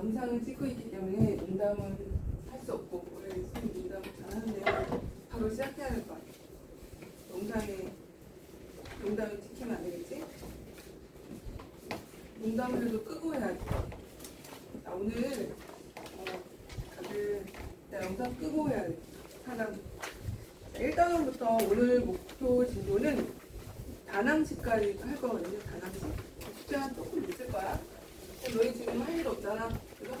영상을 찍고 있기 때문에 농담은 할 수 없고 원래 선생님 농담을 잘하는데 바로 시작해야 될 것 같아요. 농담을 지키면 안 되겠지? 농담을 해도 끄고 해야지. 자, 오늘 다들 영상 끄고 해야 돼. 사람. 1단원부터 오늘 목표 진도는 다낭식까지 할 거거든요. 다낭식. 숙제가 조금 있을 거야. 너희 지금 할 일 없잖아. 그죠?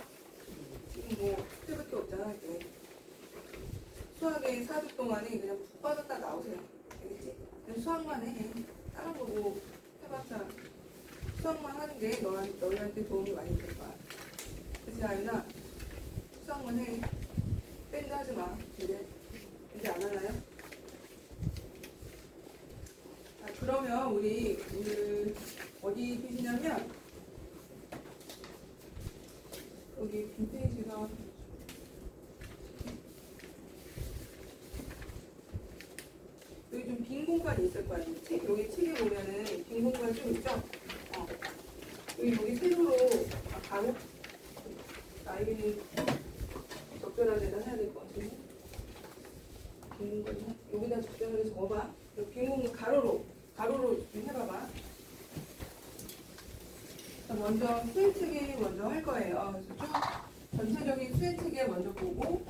지금 뭐 숙제밖에 없잖아. 이제. 수학에 4주 동안에 그냥 푹 빠졌다 나오세요. 알겠지? 그냥 수학만 해. 다른 거 뭐 해봤자 수학만 하는 게 너희한테 도움이 많이 될 거야. 그치 아유나? 수학만 해. 땡도 하지 마. 이제 안 하나요? 자, 그러면 우리 오늘 어디 펴시냐면 여기 빈페이지가 여기 좀 빈 공간이 있을 거야. 여기 책에 보면은 빈 공간 좀 있죠? 여기 세로로 바로 아이비는 적절한 데다 해야 될 것 같은데 빈 공간 여기다 적절하게 적어봐. 빈 공간 가로로 좀 해봐봐. 먼저 수행체계 먼저 할 거예요. 그래서 쭉 전체적인 수행체계 먼저 보고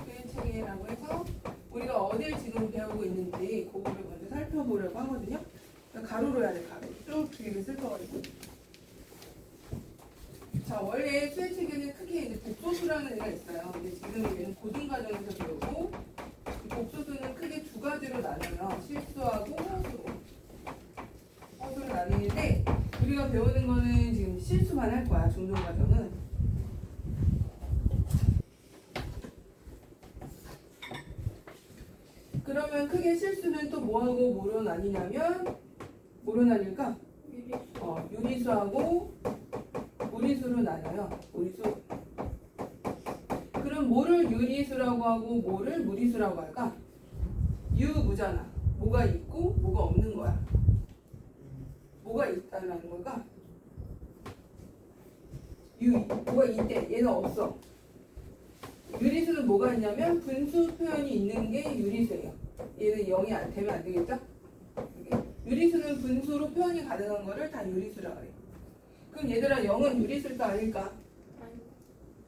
수행체계라고 해서 우리가 어딜 지금 배우고 있는지 그거를 먼저 살펴보려고 하거든요. 그러니까 가로로 해야 돼. 가로. 쭉 길게 쓸 거거든요. 자, 원래 수행체계는 크게 이제 복소수라는 애가 있어요. 근데 지금 얘는 고등과정에서 배우고 복소수는 크게 두 가지로 나눠요. 실수하고 허수로 나뉘는데 우리가 배우는 거는 지금 실수만 할 거야. 중등과정은. 그러면 크게 실수는 또 뭐하고 뭐로 나뉘냐면 뭐로 나뉠까? 유리수하고 무리수로 나눠요. 무리수. 그럼 뭐를 유리수라고 하고 뭐를 무리수라고 할까? 유무잖아. 뭐가 있고 뭐가 없는 거야. 뭐가 있다는 걸까? 뭐가 있대. 얘는 없어. 유리수는 뭐가 있냐면 분수 표현이 있는 게 유리수예요. 얘는 0이 안 되면 안 되겠죠? 유리수는 분수로 표현이 가능한 거를 다 유리수라고 해요. 그럼 얘들아 0은 유리수일까 아닐까?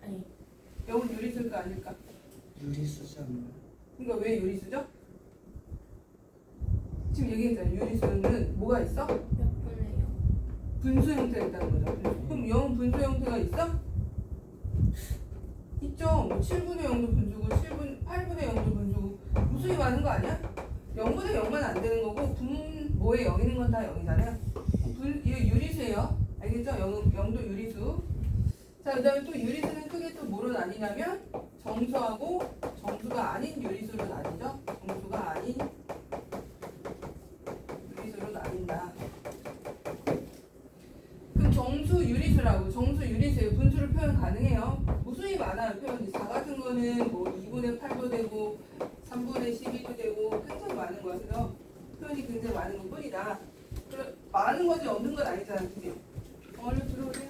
아니. 0은 유리수일까 아닐까? 유리수잖아. 그러니까 왜 유리수죠? 지금 얘기했잖아요. 유리수는 뭐가 있어? 몇 분의 0? 분수 형태가 있다는 거죠. 그럼 0은 분수 형태가 있어? 있죠. 뭐 7분의 0도 분수고 8분의 0도 분수고 무수히 많은 거 아니야? 0분의 0만 안 되는 거고 분모에 0 있는 건 다 0이잖아요. 이거 유리수예요. 알겠죠? 0도 유리수. 자, 그 다음에 또 유리수는 크게 또 뭐로 나뉘냐면 정수하고 정수가 아닌 유리수로 나뉘죠. 정수가 아닌 유리수로 나뉜다. 그럼 정수 유리수라고. 정수 유리수예요. 분수를 표현 가능해요. 무수히 많아요. 표현이. 4 같은 거는 뭐 2분의 8도 되고 3분의 12도 되고 굉장히 많은 거야. 그래서 표현이 굉장히 많은 것 뿐이다. 많은 거지 없는 건 아니잖아. 그게. 얼른 들어오세요.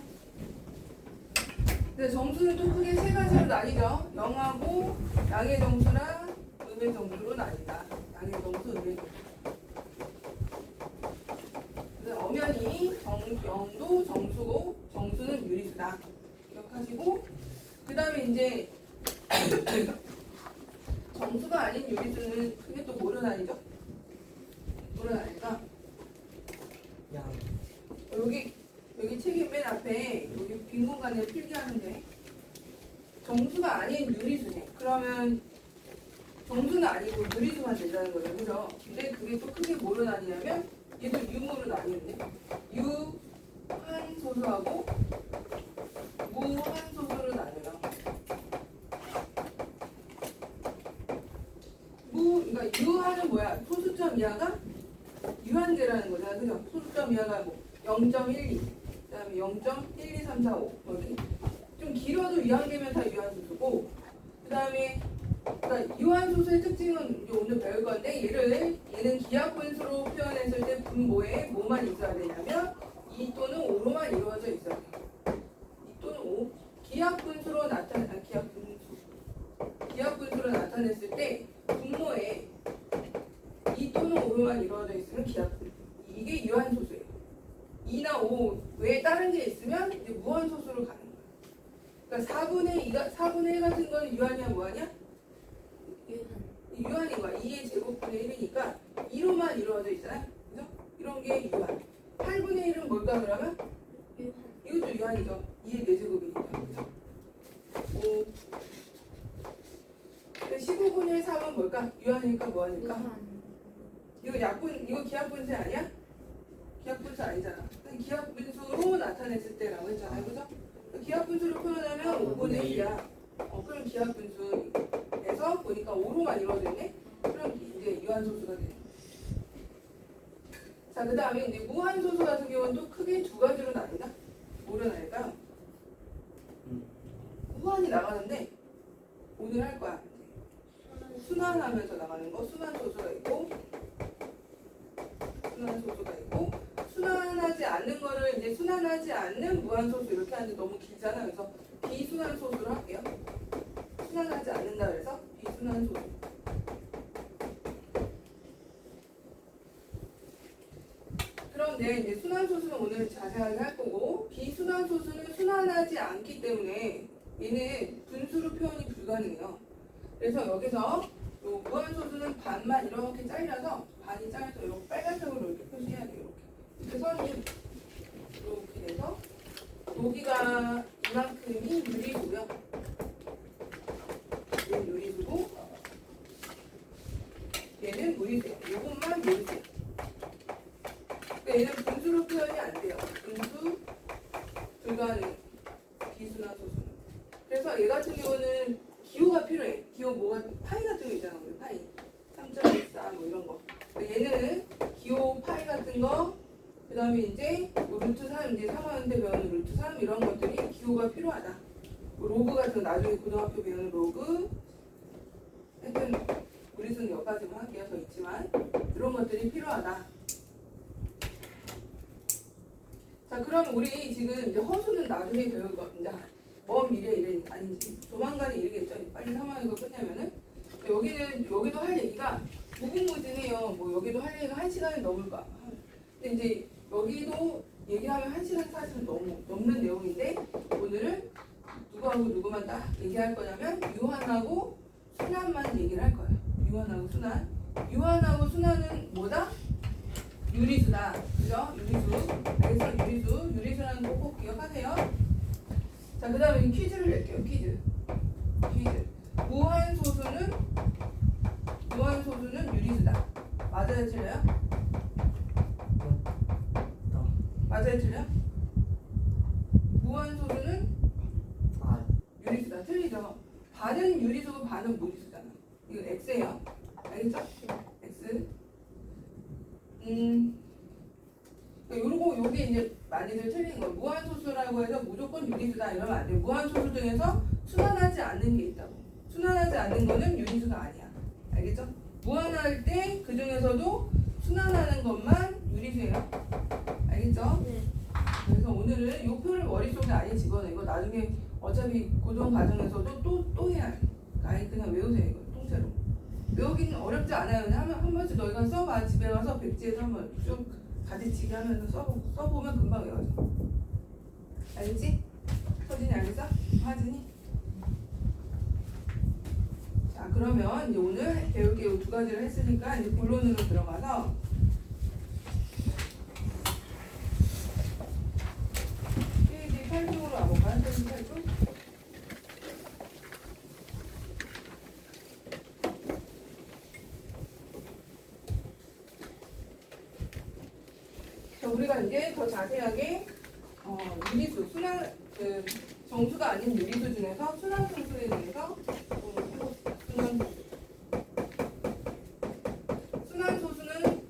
근데 정수는 또 크게 세 가지로 나뉘죠. 영하고 양의 정수랑 음의 정수로 나뉜다. 양의 정수, 음의 정수. 그래서 엄연히 영도 정수고 정수는 유리수다. 기억하시고 그 다음에 이제 정수가 아닌 유리수는 크게 또 뭐로 나뉘죠? 뭐로 나뉠까? 양. 여기 책의 맨 앞에 여기 빈 공간에 필기하는데 정수가 아닌 유리수네. 그러면 정수는 아니고 유리수만 되자는 거예요. 그죠? 근데 그게 또 크게 뭐로 나뉘냐면 얘도 유무로 나뉘는데 유한소수하고 무한소수로 나뉘어요. 그러니까 유한은 뭐야? 소수점 이하가 유한제라는 거잖아. 그죠? 소수점 이하가 뭐 0.12, 그 다음에 0.12345 여기 좀 길어도 유한계면 다 유한소수고 그 다음에 그러니까 유한소수의 특징은 이제 오늘 배울 건데 얘는 기하분수로 표현했을 때 분모에 뭐만 있어야 되냐면 2 또는 5로만 이루어져 있어야 돼요. 2 또는 5 그다음에 기하분. 이게 유한소수예요. 2나 5 외에 다른 게 있으면 이제 무한소수로 가는 거예요. 그러니까 4분의 1 같은 거는 유한이야 뭐하냐? 유한인 거야. 2의 제곱분의 1이니까 2로만 이루어져 있잖아. 그죠? 이런 게 유한. 8분의 1은 뭘까 그러면? 이것도 유한이죠. 2의 4제곱이니까. 그죠? 5. 15분의 3은 뭘까? 유한이니까 뭐하니까? 이거 기하분수 아니야? 기하분수 아니잖아. 기하분수로 나타냈을 때라고 했잖아요. 그죠? 기하분수로 표현하면 5분의 1이야. 그럼 기하분수에서 보니까 5로만 이루어져 있네? 그럼 이제 유한소수가 되는 거야. 자, 그 다음에 이제 무한소수 같은 경우는 또 크게 두 가지로 나뉜다? 뭐로 나뉠까요? 무한이 나가는데 오늘 할 거야. 순환하면서 나가는 거, 순환소수가 있고, 순환하지 않는 거를 이제 순환하지 않는 무한소수 이렇게 하는데 너무 길잖아. 그래서 비순환소수로 할게요. 순환하지 않는다 그래서 비순환소수. 그런데 이제 순환소수는 오늘 자세하게 할 거고, 비순환소수는 순환하지 않기 때문에 얘는 분수로 표현이 불가능해요. 그래서 여기서 요 무한소수는 반만 이렇게 잘라서 반이 잘라서 이렇게 빨간색으로 이렇게 표시해야 돼요. 이렇게 선이 이렇게 돼서 여기가 이만큼이 유리수고요. 얘는 유리수고 얘는 무리수예요. 이것만 무리수예요. 그러니까 얘는 분수로 표현이 안 돼요. 분수 불가능. 비순환 소수는. 그래서 얘 같은 경우는 기호가 필요해. 기호 뭐가 파이 같은 거 있잖아. 우리 파이 3.14 뭐 이런 거. 얘는 기호 파이 같은 거, 그 다음에 이제 뭐 루트 3 이제 3학년 때 배우는 루트 3 이런 것들이 기호가 필요하다. 뭐 로그 같은 거 나중에 고등학교 배우는 로그. 하여튼 무리수는 여기까지만 할게요. 더 있지만 이런 것들이 필요하다. 자, 그럼 우리 지금 이제 허수는 나중에 배울 거 이제 먼 미래 이래 아닌지 조만간에 이르겠죠. 빨리 3학년이 끝내면은 여기도 할 얘기가 무궁무진해요. 뭐 여기도 할 얘기가 1시간이 넘을까. 근데 이제 여기도 얘기하면 1시간 사실은 넘는 내용인데 오늘은 누구하고 누구만 딱 얘기할 거냐면 유한하고 순환만 얘기를 할 거예요. 유한하고 순환. 유한하고 순환은 뭐다? 유리수다. 그죠? 유리수. 그래서 유리수라는 거 꼭 기억하세요. 자, 그 다음에 퀴즈를 낼게요. 퀴즈. 무한소수는 유리수다. 맞아요, 틀려요? 맞아요, 틀려요? 무한소수는 유리수다. 틀리죠? 반은 유리수고 반은 무리수잖아. 이거 X예요. 알겠죠? X. 요게 이제 많이들 틀린 거. 무한소수라고 해서 무조건 유리수다 이러면 안 돼요. 무한소수 중에서 순환하지 않는 게 있다고. 순환하지 않는 거는 유리수가 아니야. 알겠죠? 무한할 때 그 중에서도 순환하는 것만 유리수예요. 알겠죠? 네. 그래서 오늘은 요 표를 머릿속에 아예 집어내고 나중에 어차피 고등 과정에서도 또 해야 해. 아예 그냥 외우세요. 이거 통째로. 외우기는 어렵지 않아요. 한 번씩 너희가 써봐. 집에 가서 백지에서 한번 쭉 가지치기 하면서 써보면 금방 외워져. 알겠지? 서진이 알겠어? 하진이? 자, 그러면 이제 오늘 배울 게 이 두 가지를 했으니까 이제 본론으로 들어가서 페이지 8쪽으로 와볼까요? 페이지 8쪽? 자, 우리가 이제 더 자세하게 유리수, 정수가 아닌 유리수 중에서 순환소수에 대해서 순환소수는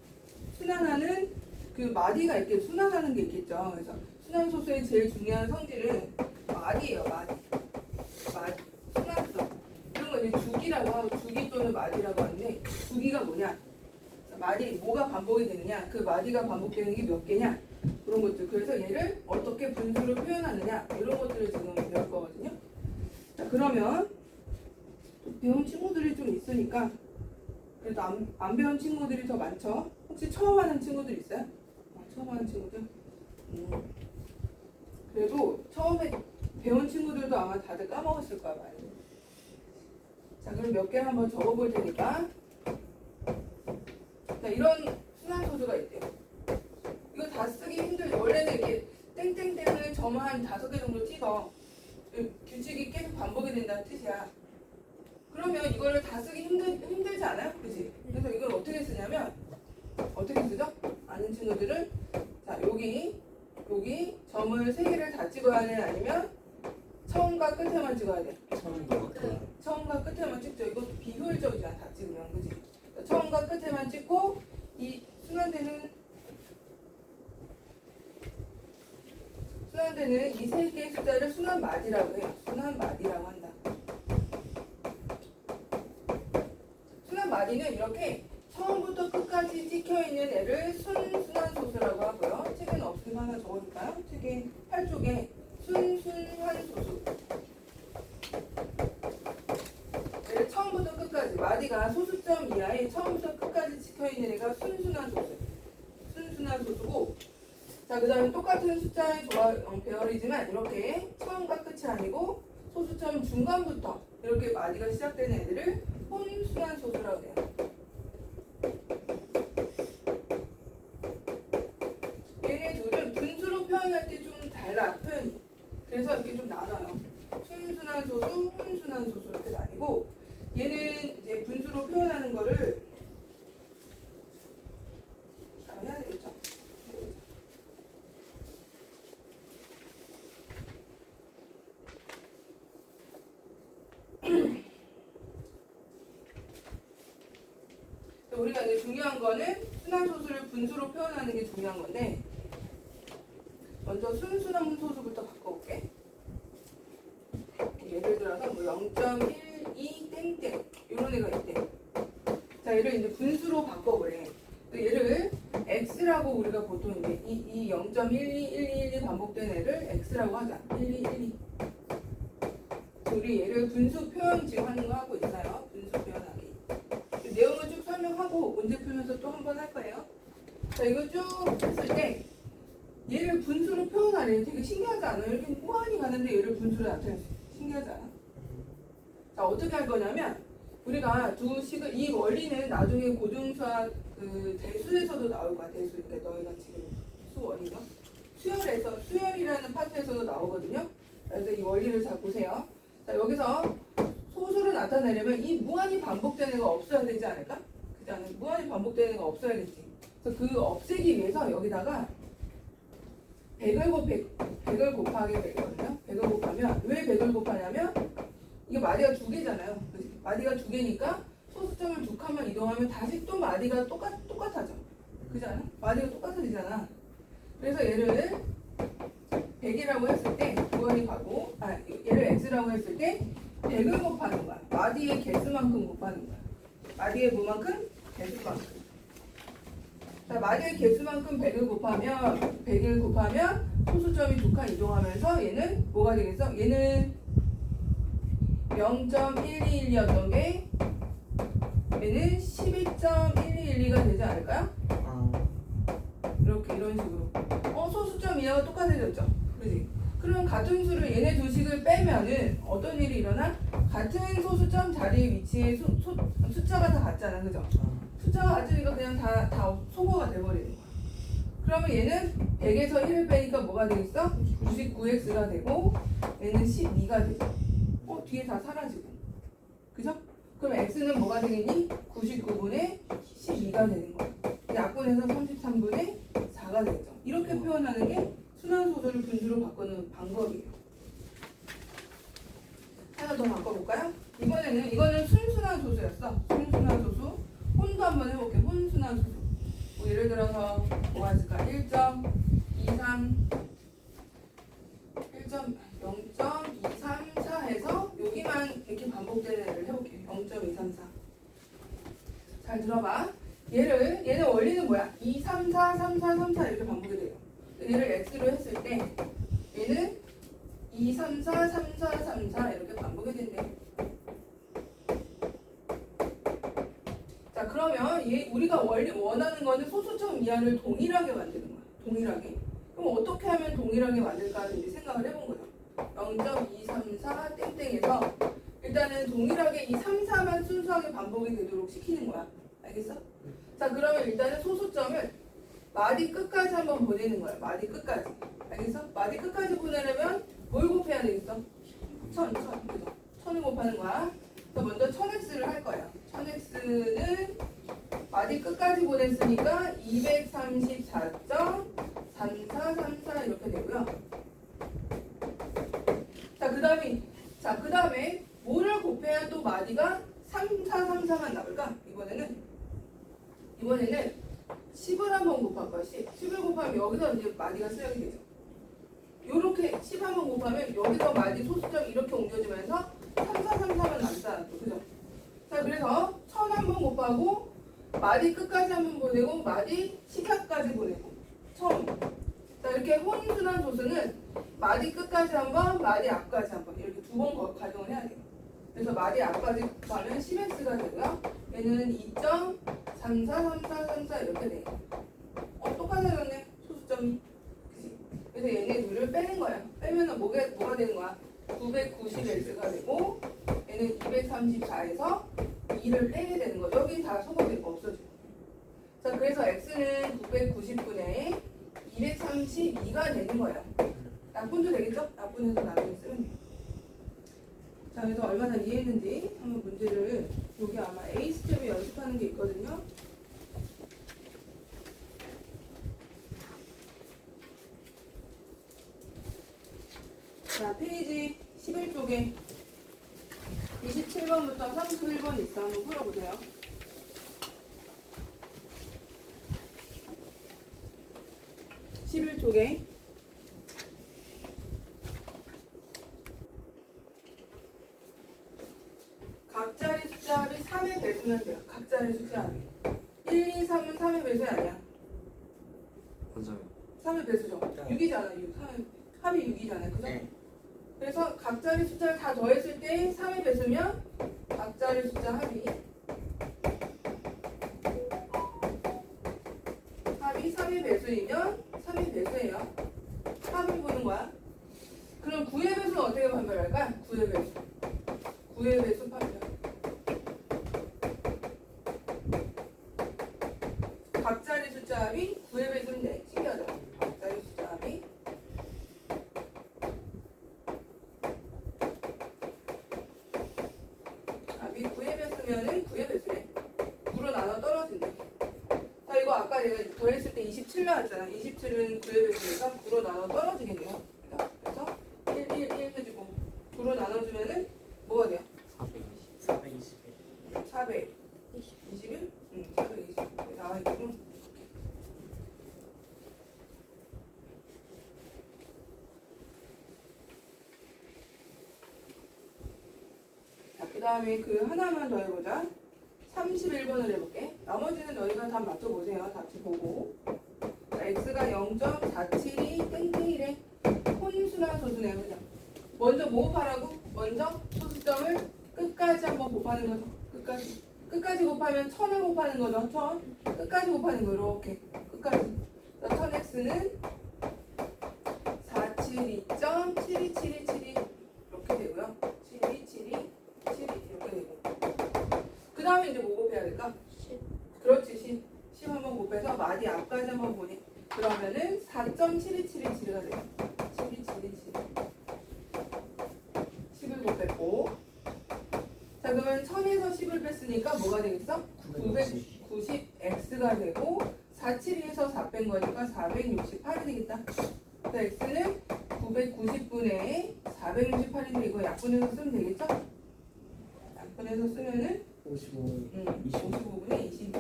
순환하는 그 마디가 있겠죠. 순환하는 게 있겠죠. 그래서 순환소수의 제일 중요한 성질은 마디예요. 마디. 순환성. 이런 거 이제 주기라고 하고 주기 또는 마디라고 하는데 주기가 뭐냐? 말이 뭐가 반복이 되느냐, 그 마디가 반복되는 게 몇 개냐, 그런 것들. 그래서 얘를 어떻게 분수로 표현하느냐 이런 것들을 지금 배울 거거든요. 자, 그러면 배운 친구들이 좀 있으니까 그래도 안 배운 친구들이 더 많죠. 혹시 처음 하는 친구들 있어요? 처음 하는 친구들? 그래도 처음에 배운 친구들도 아마 다들 까먹었을 거야 많이. 자, 그럼 몇 개를 한번 적어볼 테니까. 자, 이런 순환 소수가 있대요. 이거 다 쓰기 힘들죠. 원래는 이렇게 땡땡땡을 점 한 5개 정도 찍어. 규칙이 계속 반복이 된다는 뜻이야. 그러면 이거를 다 쓰기 힘들지 않아요? 그지? 그래서 이걸 어떻게 쓰냐면, 어떻게 쓰죠? 아는 친구들은, 자, 여기 점을 3개를 다 찍어야 돼? 아니면 처음과 끝에만 찍어야 돼? 처음과 끝. 처음과 끝에만 찍죠. 이것도 비효율적이잖아, 다 찍으면. 그지? 처음과 끝에만 찍고, 이 순환되는 이 3개의 숫자를 순환마디라고 해요. 순환마디라고 한다. 순환마디는 이렇게 처음부터 끝까지 찍혀있는 애를 순순환소수라고 하고요. 책에는 없으면 하나 적어줄까요? 책의 8쪽에 순순환소수. 얘를 처음부터 끝까지, 마디가 소수점 이하에 처음부터 끝까지 찍혀있는 애가 순순환소수. 순순환소수고, 자, 그 다음에 똑같은 숫자의 배열이지만 이렇게 처음과 끝이 아니고 소수점 중간부터 이렇게 마디가 시작되는 애들을 혼순환소수라고 해요. 얘네 둘은 분수로 표현할 때 좀 달라, 표현이. 그래서 이렇게 좀 나눠요. 순순환소수, 혼순환소수 이렇게 나뉘고, 얘는 이제 분수로 표현하는 거를 해야 되겠죠. 우리가 이제 중요한 거는 순환소수를 분수로 표현하는 게 중요한 건데, 먼저 순순한 소수부터 바꿔볼게. 예를 들어서 뭐 0.12 땡땡 이런 애가 있대. 자, 얘를 이제 분수로 바꿔보래. 얘를 x라고 우리가 보통 이제 이 0.12 반복된 애를 x라고 하자. 1212. 우리 얘를 분수 표현 지금 하는 거 하고 있어요. 분수 표현하기. 내용을 쭉 설명하고 문제 풀면서 또 한 번 할 거예요. 자, 이거 쭉 했을 때 얘를 분수로 표현하래. 되게 신기하지 않아요? 이렇게 무한히 가는데 얘를 분수로 나타냈어. 신기하지 않아? 자, 어떻게 할 거냐면 우리가 두 식을, 이 원리는 나중에 고등수학 그 대수에서도 나올 거야. 대수. 그러니까 너희가 지금 수원이가 수열에서, 수열이라는 파트에서도 나오거든요. 그래서 이 원리를 잘 보세요. 자, 여기서 소수를 나타내려면 이 무한히 반복되는 거 없어야 되지 않을까? 그지 않아요? 무한히 반복되는 거 없어야겠지. 그래서 그 없애기 위해서 여기다가 100을 곱하기 100이거든요. 100을 곱하면, 왜 100을 곱하냐면 이게 마디가 2개잖아요. 그치? 마디가 2개니까 소수점을 2칸만 이동하면 다시 또 마디가 똑같아져. 그지 않아? 마디가 똑같아지잖아. 그래서 얘를 100이라고 했을 때 무한히 가고, 얘를 x라고 했을 때 100을 곱하는 거야. 마디의 개수만큼 곱하는 거야. 마디의 뭐만큼? 개수만큼. 자, 마디의 개수만큼 100을 곱하면 소수점이 2칸 이동하면서 얘는 뭐가 되겠어? 얘는 0.121이었던 게 얘는 12.1212가 되지 않을까요? 이렇게 이런 식으로. 소수점 이하가 똑같아졌죠? 그지? 그럼 같은 수를 얘네 두 식을 빼면은 어떤 일이 일어나? 같은 소수점 자리에 위치해 숫자가 다 같잖아, 그죠? 숫자가 같으니까 그냥 다 소거가 돼버리는 거야. 그러면 얘는 100에서 1을 빼니까 뭐가 되겠어? 99x가 되고 얘는 12가 되죠. 뒤에 다 사라지고. 그죠? 그럼 x는 뭐가 되겠니? 99분의 12가 되는 거야. 약분해서 33분의 4가 되죠. 이렇게 표현하는 게 순환소수를 분수로 바꾸는 방법이에요. 하나 더 바꿔볼까요? 이거는 순순한 소수였어. 순순한 소수. 혼도 한번 해볼게. 혼순한 소수. 뭐 예를 들어서 뭐가 있을까? 1.23 0.234 해서 여기만 이렇게 반복되는 애를 해볼게. 0.234. 잘 들어봐. 얘는 원리는 뭐야? 2, 3, 4, 3, 4, 3, 4 이렇게 반복이 돼요. 얘를 x로 했을 때 얘는 2, 3, 4, 3, 4, 3, 4 이렇게 반복이 된대. 자, 그러면 우리가 우리가 원하는 거는 소수점 이하를 동일하게 만드는 거야. 동일하게. 그럼 어떻게 하면 동일하게 만들까를 이제 생각을 해본 거죠. 0.234 땡땡에서 일단은 동일하게 이 3, 4만 순수하게 반복이 되도록 시키는 거야. 알겠어? 자, 그러면 일단은 소수점을 마디 끝까지 한번 보내는 거야. 마디 끝까지. 알겠어? 마디 끝까지 보내려면 뭘 곱해야 되겠어? 1000. 그죠? 1000을 곱하는 거야. 그래서 먼저 1000x를 할 거야. 1000x는 마디 끝까지 보냈으니까 234.3434 이렇게 되고요. 자, 그 다음에 뭐를 곱해야 또 마디가 3434만 나올까? 이번에는 10을 한번 곱할 거야. 10을 곱하면 여기서 이제 마디가 쓰여게 되죠. 요렇게 10 한번 곱하면 여기서 마디 소수점 이렇게 옮겨지면서 3434만 남잖아. 그죠? 자, 그래서 1000 한번 곱하고 마디 끝까지 한번 보내고 마디 시작까지 보내고 처음. 자, 이렇게 혼순한 소수는 마디 끝까지 한번 마디 앞까지 한번 이렇게 두 번 가정을 해야 돼요. 그래서 마디 앞까지 가면 10x가 되고요. 얘는 2.343434 이렇게 돼. 똑같아졌네. 소수점이. 그치? 그래서 얘네 둘을 빼는 거야. 빼면은 뭐가 되는 거야? 990x가 되고 얘는 234에서 2를 빼게 되는 거. 여기 다 소거되고 없어지고. 자, 그래서 x는 990분의 232가 되는 거예요. 약분도 되겠죠? 약분해서 나중에 쓰면 돼요. 자, 그래서 얼마나 이해했는지 한번 문제를 여기 아마 A스텝에 연습하는 게 있거든요. 자, 페이지 11쪽에 27번부터 31번 있어. 한번 풀어보세요. (11쪽에) 각자리 숫자 합이 3의 배수면 돼요. 각자리 숫자 합이 1, 2, 3은 3의 배수 아니야? 맞아요. 3의 배수죠. 6이잖아. 6. 합이 6이잖아요. 그죠? 네. 그래서 각자리 숫자를 다 더했을 때 3의 배수면 각자리 숫자 합이 3의 배수이면 3의 배수예요. 합을 보는 거야. 그럼 9의 배수는 어떻게 판별할까? 9의 배수. 9의 배수 판별. 각자리 숫자 합이 9의 배수는 네. 신기하죠? 각자리 숫자 합이 합이 9의 배수면은 9의 배수래. 9로 나눠 떨어진대. 자, 이거 아까 내가 더했을 때 27 나왔잖아. 27은 9의 배수니까 9로 나눠 떨어지겠네요. 그래서 1, 1, 1 해주고 9로 나눠주면은 뭐가 돼요? 421. 421? 응, 420. 나와있고. 자, 그 다음에 그 하나만 더 해보자. 31번을 해볼게. 나머지는 너희가 답 맞춰보세요. 답지 보고. 자, x가 0.472 땡땡이래. 혼순한 소수네. 그죠? 먼저 뭐 곱하라고? 먼저 소수점을 끝까지 한번 곱하는 거죠. 끝까지 곱하면 1000을 곱하는 거죠. 1000. 끝까지 곱하는 거 이렇게. 끝까지. 1000x는 472.727272 이렇게 되고요. 727272 이렇게 되고. 그 다음에 이제 뭐 곱해야 될까? 10. 그렇지. 10 한번 곱해서 마디 앞까지 한번 보니. 그러면은 4.7272가 돼요. 7272. 10을 곱했고. 자, 그러면 1000에서 10을 뺐으니까 뭐가 되겠어? 990x가 되고 472에서 4 뺀 거니까 468이 되겠다. 자, x는 990분의 468인데 이거 약분해서 쓰면 되겠죠? 약분해서 쓰면은 55. 55분의 22.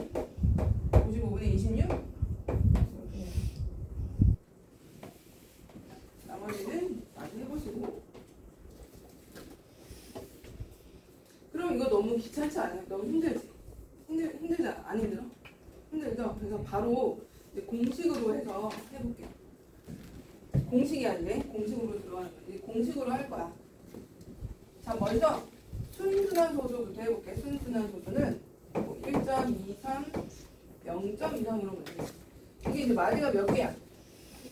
55분의 26? 나머지는 많이 해보시고. 그럼 이거 너무 귀찮지 않아요? 너무 힘들지? 힘들잖아. 안 힘들어? 힘들죠? 그래서 바로 이제 공식으로 해서 해볼게요. 공식이 아닌데 공식으로 들어가는 거지. 공식으로 할 거야. 자, 먼저 순순한 소수부터 해볼게. 순순한 소수는 1.23 0점 이상으로 보내. 이게 이제 마디가 몇 개야?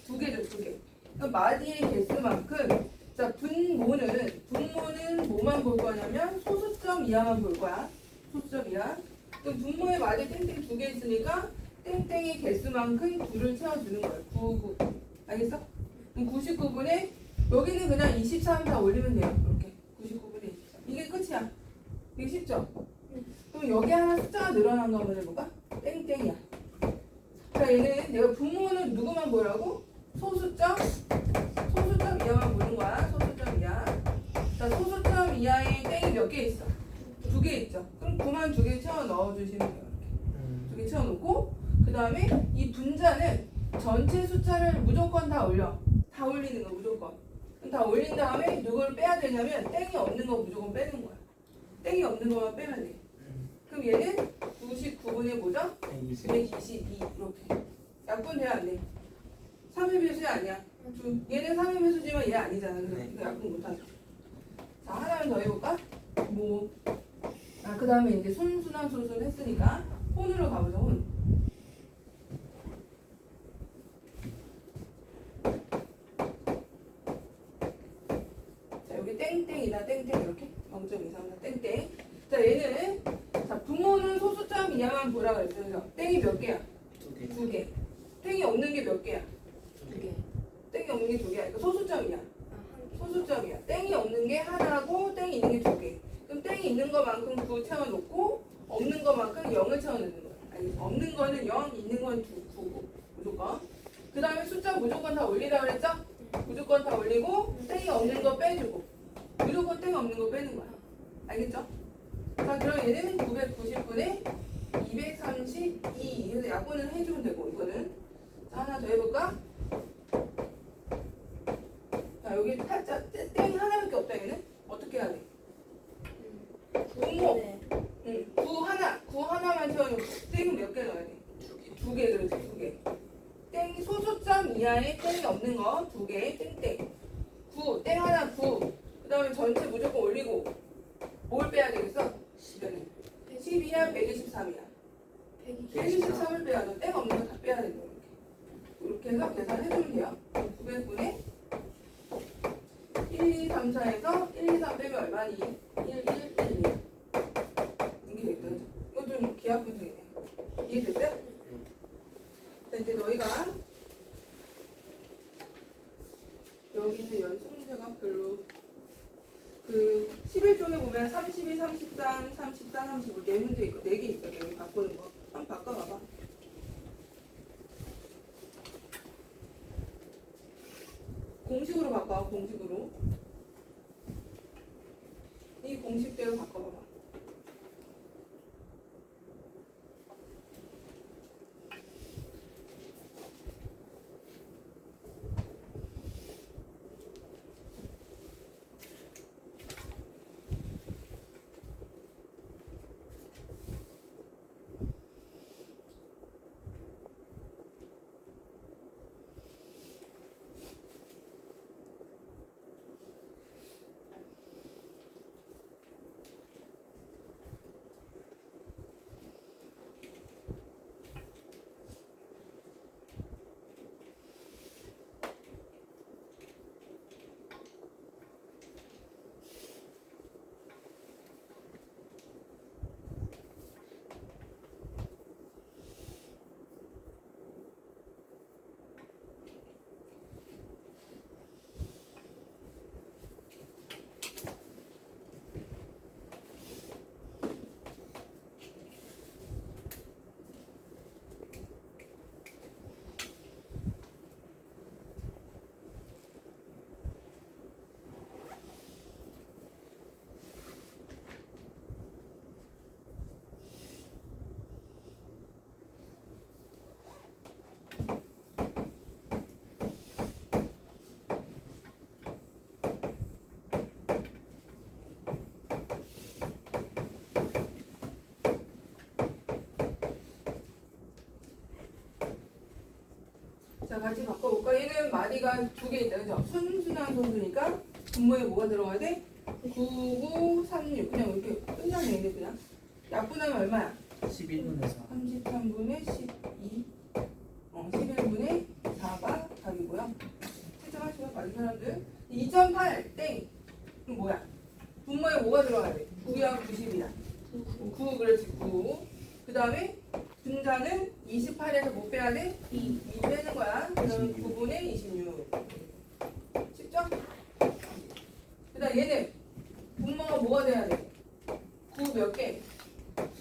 2개죠, 2개. 그럼 마디의 개수만큼, 자, 분모는 뭐만 볼 거냐면 소수점 이하만 볼 거야. 소수점 이하. 그럼 분모의 마디 땡땡 2개 있으니까 땡땡의 개수만큼 2를 채워주는 거예요. 99. 알겠어? 그럼 99분에 여기는 그냥 23 다 올리면 돼요. 이렇게. 99분에 23. 이게 끝이야. 이게 쉽죠? 그럼 여기 하나 숫자가 늘어난 거 한번 해볼까? 땡땡이야. 자, 얘는 내가 분모는 누구만 보라고? 소수점 이하만 보는 거야. 소수점 이하. 자, 소수점 이하에 땡이 몇 개 있어? 2개 있죠. 그럼 9만 2개 채워 넣어주시면 돼요. 이렇게. 2개 채워 놓고, 그 다음에 이 분자는 전체 숫자를 무조건 다 올려. 다 올리는 거 무조건. 그럼 다 올린 다음에 누굴 빼야 되냐면 땡이 없는 거 무조건 빼는 거야. 땡이 없는 거만 빼면 돼. 그럼 얘는 99분의 뭐죠? 122 이렇게. 약분돼야 안 돼. 3의 배수이 아니야. 얘는 3의 배수지만 얘 아니잖아. 그래서 이거 약분 못하죠. 자, 하나만 더 해볼까? 뭐, 그 다음에 이제 순순한 소수는 했으니까 혼으로 가보자. 혼. 자, 여기 땡땡이다. 땡땡 이렇게 0.23다. 땡땡. 자, 얘는 자, 분모는 소수점 이하만 보라 그랬죠. 땡이 몇 개야? 2개. 땡이 없는 게 몇 개야? 2개. 땡이 없는 게 2개야. 그러니까 소수점이야. 소수점이야. 땡이 없는 게 하나고 땡이 있는 게 2개. 그럼 땡이 있는 것만큼 9 채워놓고 없는 것만큼 0을 채워넣는 거야. 아니, 없는 거는 0, 있는 건 9고 무조건. 그 다음에 숫자 무조건 다 올리라 그랬죠? 무조건 다 올리고 땡이 없는 거 빼주고 무조건 땡이 없는 거 빼는 거야. 알겠죠? 자, 그럼 얘는 990분에 232. 그래서 약분은 해주면 되고 이거는. 자, 하나 더 해볼까? 자, 여기 살짝 땡이 하나밖에 없다. 얘는 어떻게 해야 돼? 분모. 네. 응. 9 하나만 채워놓고 땡은 몇 개 넣어야 돼? 2개. 그렇지, 2개. 땡이 소수점 이하에 땡이 없는 거 2개. 땡땡. 9. 땡 하나 9. 그 다음에 전체 무조건 올리고 뭘 빼야 되겠어? 12야 123이야. 123을 빼야 돼. 땡 없는 거 다 빼야 돼. 이렇게 해서 계산해주면 돼요. 900분에 1, 2, 3, 4에서 1, 2, 3 빼면 얼마니? 1, 1, 1, 1. 이게 되겠다. 이거 좀 기하 분석이네. 이해됐어요? 자, 이제 너희가 여기는 연습 문제가 별로 11쪽에 보면 32, 33, 34, 35 4문제 있고 4개 있어. 여기 바꾸는 거. 한번 바꿔봐봐. 공식으로 바꿔. 공식으로. 이 공식대로 바꿔봐봐. 자, 같이 바꿔볼까? 얘는 마디가 2개 있다. 그죠? 순순한 소수니까 분모에 뭐가 들어가야 돼? 9936. 그냥 이렇게 끝나네. 그냥. 약분하면 얼마야? 11분의 4. 33분의 12 11분의 4가 답이고요. 채점하시면 받은 사람들 2.8 땡. 그럼 뭐야? 분모에 뭐가 들어가야 돼? 9야 90이야. 9 그렇지 9. 그 다음에 분자는 28에서 못 빼야 돼? 2 빼는 거야. 그럼 9분의 26. 쉽죠? 그 다음 얘는 분모가 뭐가 돼야 돼? 9 몇 개?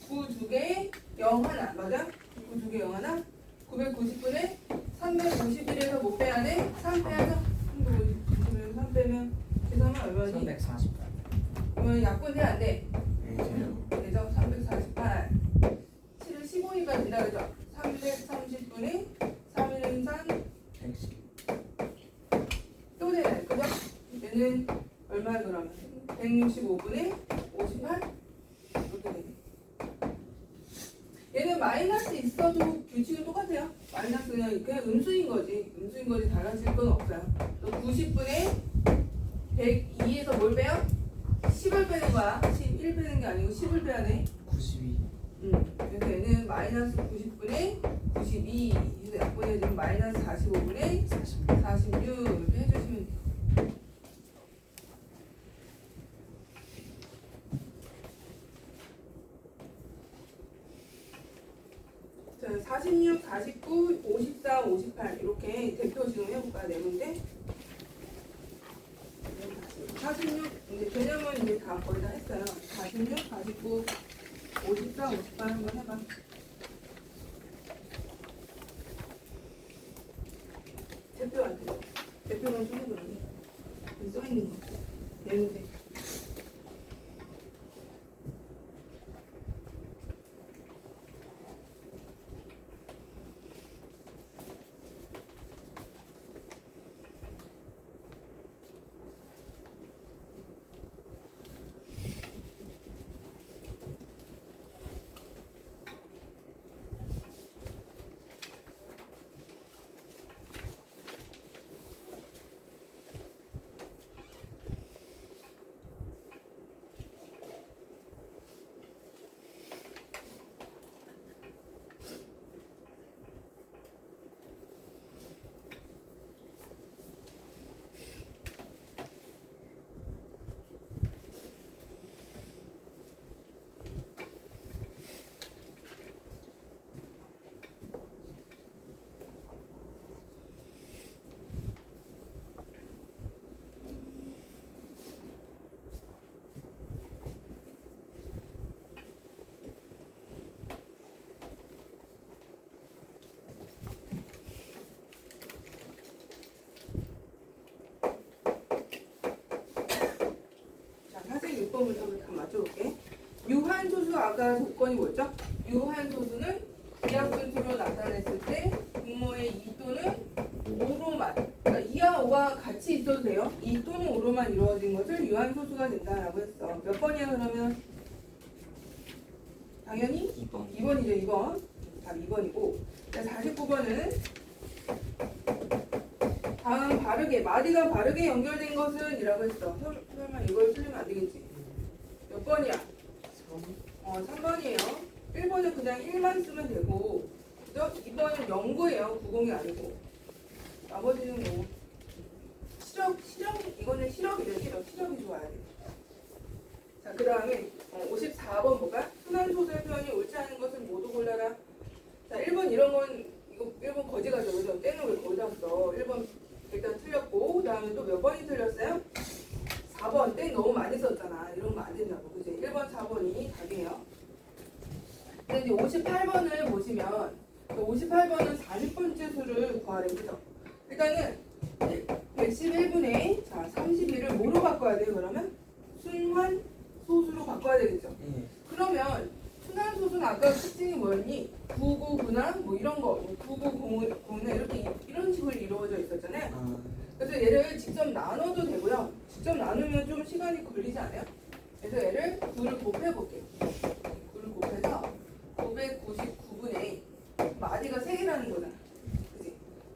9 2개, 0 하나. 맞아? 9 2개, 0 하나? 990분에 351에서 못 빼야 돼? 3 빼야죠? 350분에 3 빼면 계산하면 얼마니? 348. 그러면 약분이 안 돼. 네, 돼요. 되죠? 348. 7을 15니까 된다 그죠? 330분에 3일 3 110. 또 되네. 그죠? 얘는 얼마야 그러면? 165분에 58? 이렇게 되네. 얘는 마이너스 있어도 규칙은 똑같아요. 마이너스 그냥 음수인 거지. 음수인 거지 달라질 건 없어요. 또 90분에 102에서 뭘 빼요? 10을 빼는 거야. 11 빼는 게 아니고 10을 빼야 돼. 92. 그래서 얘는 마이너스 90분에 92. 그래서 약분해 주면 마이너스 45분에 46. 46 이렇게 해주시면 돼요. 자, 46, 49, 54, 58 이렇게 대표 지금 해볼까요? 네 문제. 46 이제 개념은 이제 다 거의 다 했어요. 46, 49, 54, 58 한번 해봐. 대표한테 대표만 좀 해보라니. 여기 써 있는 거. 네 문제. 자, 46번부터 다 맞춰볼게. 유한소수 아까 조건이 뭐였죠? 유한소수는 기하분수로 나타냈을 때 분모의 2 또는 5로만, 그러니까 2와 5가 같이 있어도 돼요. 2 또는 5로만 이루어진 것을 유한소수가 된다라고 했어. 몇 번이야 그러면? 당연히 2번. 2번이죠. 2번. 답 2번이고. 자, 49번은 다음 바르게, 마디가 바르게 연결된 것은 이라고 했어. 설마 이걸 틀리면 안 되겠지. 몇 번이야? 3. 3번이에요. 1번은 그냥 1만 쓰면 되고, 그죠? 2번은 09예요. 90이 아니고. 나머지는 뭐, 이거는 시력이죠. 시력이 좋아야 돼. 자, 그 다음에 54번 뭐가? 순환소수의 표현이 옳지 않은 것은 모두 골라라. 자, 1번 이런 건, 이거 1번 거지가죠. 그죠? 땡을 왜 거기다 써? 1번 일단 틀렸고, 그 다음에 또 몇 번이 틀렸어요? 4번 땡 너무 많이 썼잖아. 이런 거 안 된다고. 그지? 1번, 4번이 답이에요. 근데 이제 58번을 보시면 58번은 40번째 수를 구하래. 그죠? 일단은 111분의 자 31을 뭐로 바꿔야 돼요? 그러면 순환 소수로 바꿔야 되겠죠? 네. 그러면 순환 소수는 아까 특징이 뭐였니? 999나 뭐 이런 거 9900이나 이렇게 이런 식으로 이루어져 있었잖아요. 아, 그래서 얘를 직접 나눠도 되고요. 직접 나누면 좀 시간이 걸리지 않아요? 그래서 얘를 9를 곱해볼게요. 9를 곱해서 999분의 마디가 3개라는 거잖아. 그치?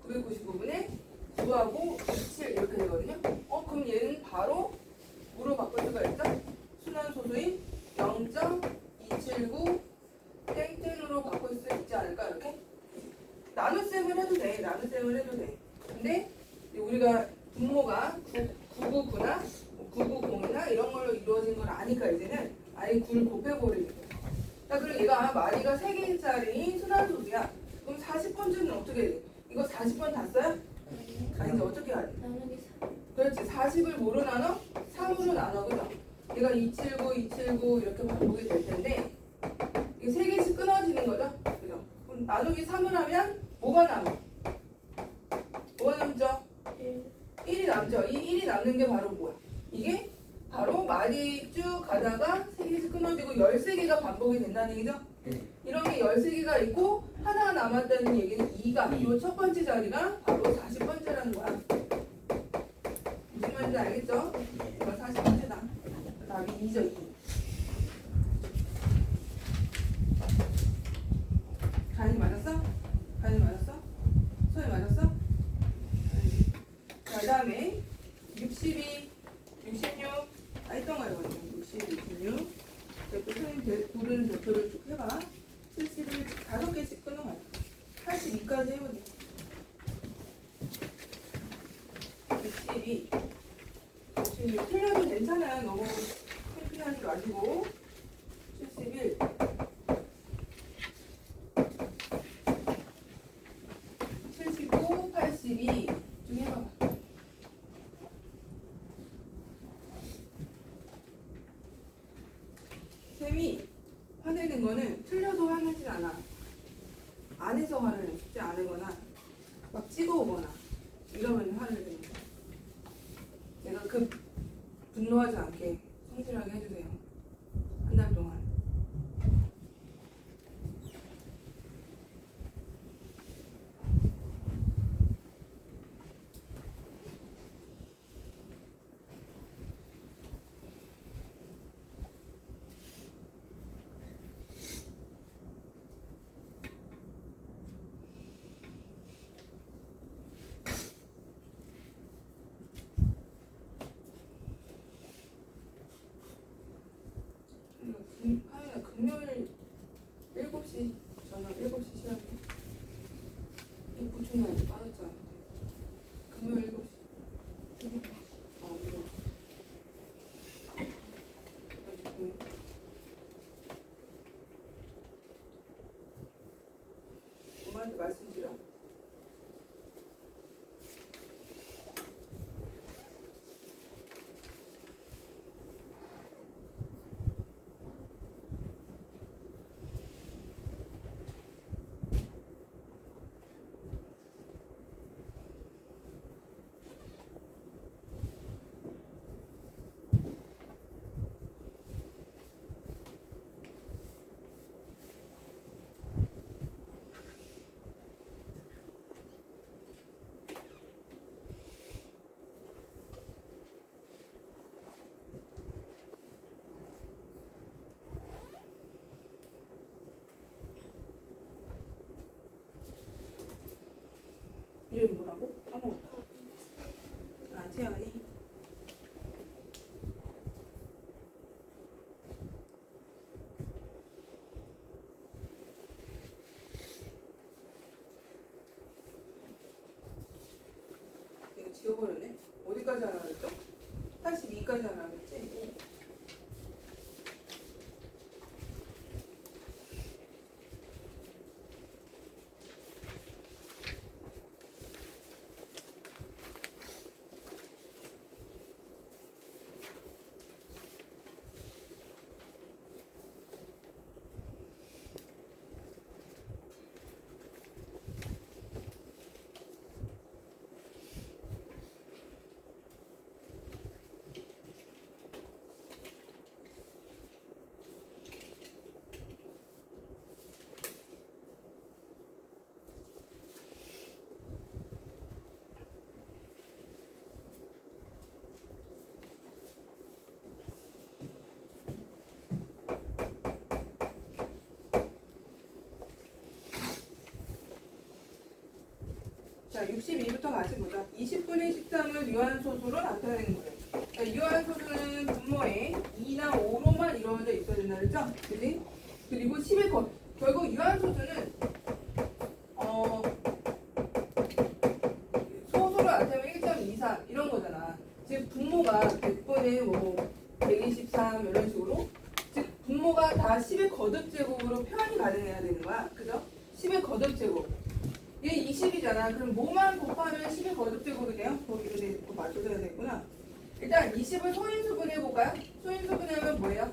999분의 9하고 27 이렇게 되거든요. 그럼 얘는 바로 뭐로 바꿀 수가 있죠? 순환소수인 0.279 땡땡 9나 999나 990이나 이런 걸로 이루어진 걸 아니까 이제는 아예 9를 곱해버리는 거야. 자, 그럼 얘가 마디가 3개짜리 순환소수야. 그럼 40번째는 어떻게 돼? 이거 40번 다 써요? 아니, 이제 어떻게 하지? 나누기 4. 그렇지. 40을 뭐로 나눠? 3으로 나눠. 그죠? 얘가 279, 279 이렇게 반복이 될 텐데 이게 3개씩 끊어지는 거죠? 그죠? 그럼 나누기 3을 하면 뭐가 남아? 뭐가 남죠? 1이 남죠? 이 1이 남는 게 바로 뭐야? 이게 바로 말이 쭉 가다가 3개씩 끊어지고 13개가 반복이 된다는 얘기죠? 네. 이런 게 13개가 있고 하나가 남았다는 얘기는 2가 이 첫 번째 자리가 바로 40번째라는 거야. 무슨 말인지 알겠죠? 네. 이거 40번째다. 답이 2죠. 2. 가인이 맞았어? 가인이 맞았어? 소희 맞았어? 자, 그 다음에 62, 66 했던 거예요. 62, 66 또 선생님 고르는 대표를 쭉 해봐. 70을 5개씩 끊어가요. 82까지 해보자. 62 틀려도 괜찮아요. 너무 창피하지 마시고 71 79 82 좀 해봐봐. 쌤이 화내는 거는 틀려도 화내진 않아. 안에서 화를 내. 쉽지 않으거나 막 찍어오거나 이러면 화를 내는 거야. 내가 분노하지 않게 성실하게 해주세요. 한 달 동안. 하연아, 금요일 7시 저녁 7시 시간에 이 보충날이 빠졌잖아. 금요일 7시. 이거. 엄마한테 말씀드려. 이름이 뭐라고? 까먹었다. 태연이. 이거 지워버렸네. 어디까지 하나 그랬죠? 82까지 하나 그랬지? 자, 62부터 같이 보자. 20분의 식탐을 유한소수로 나타내는 거예요. 자, 유한소수는 분모에 2나 5로만 이루어져 있어야 된다 그랬죠? 그지? 그리고 10의 것. 결국 유한소수는 소수로 나타내면 1.23 이런 거잖아. 즉 분모가 100분의 뭐 123 이런 식으로 즉 분모가 다 10의 거듭제곱으로 표현이 가능해야 되는 거야. 그죠? 10의 거듭제곱. 얘 20이잖아. 그럼 뭐만 곱하면 10의 거듭제곱이 돼요? 거기를 이제 맞춰줘야 되구나. 일단 20을 소인수분해 볼까요? 소인수분해하면 뭐예요?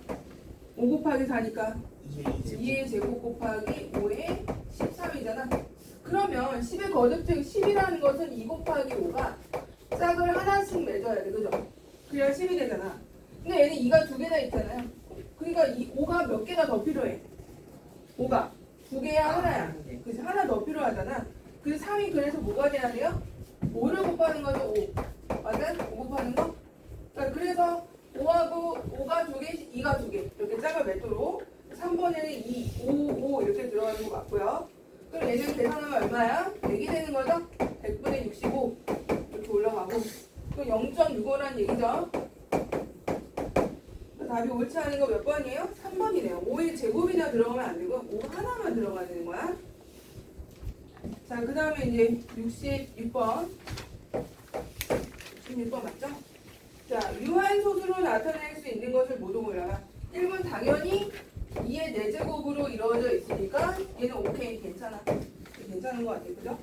5 곱하기 4니까 2의 제곱 곱하기 5의 13이잖아. 그러면 10의 거듭제곱 10이라는 것은 2 곱하기 5가 짝을 하나씩 맺어야 돼. 그죠? 그래야 10이 되잖아. 근데 얘는 2가 두 개나 있잖아요. 그러니까 이 5가 몇 개가 더 필요해? 5가 두 개야 하나야. 그치? 하나 더 필요하잖아. 그 3이 그래서 뭐가 돼야 돼요? 5를 곱하는 거죠. 5. 맞아? 5 곱하는 거? 그러니까 그래서 5가 두 개, 2가 두 개. 이렇게 짝을 맺도록 3번에는 2, 5 이렇게 들어가는 거 맞고요. 그럼 얘는 계산하면 얼마야? 100이 되는 거죠? 100분의 65 이렇게 올라가고 그럼 0.65라는 얘기죠. 답이 옳지 않은 거 몇 번이에요? 3번이네요. 5의 제곱이나 들어가면 안 되고 5 하나만 들어가야 되는 거야. 자, 그 다음에 이제 66번 66번 맞죠? 자, 유한소수로 나타낼 수 있는 것을 모두 골라라. 1번 당연히 2의 4제곱으로 이루어져 있으니까 얘는 오케이 괜찮아. 괜찮은 것 같아요. 그죠?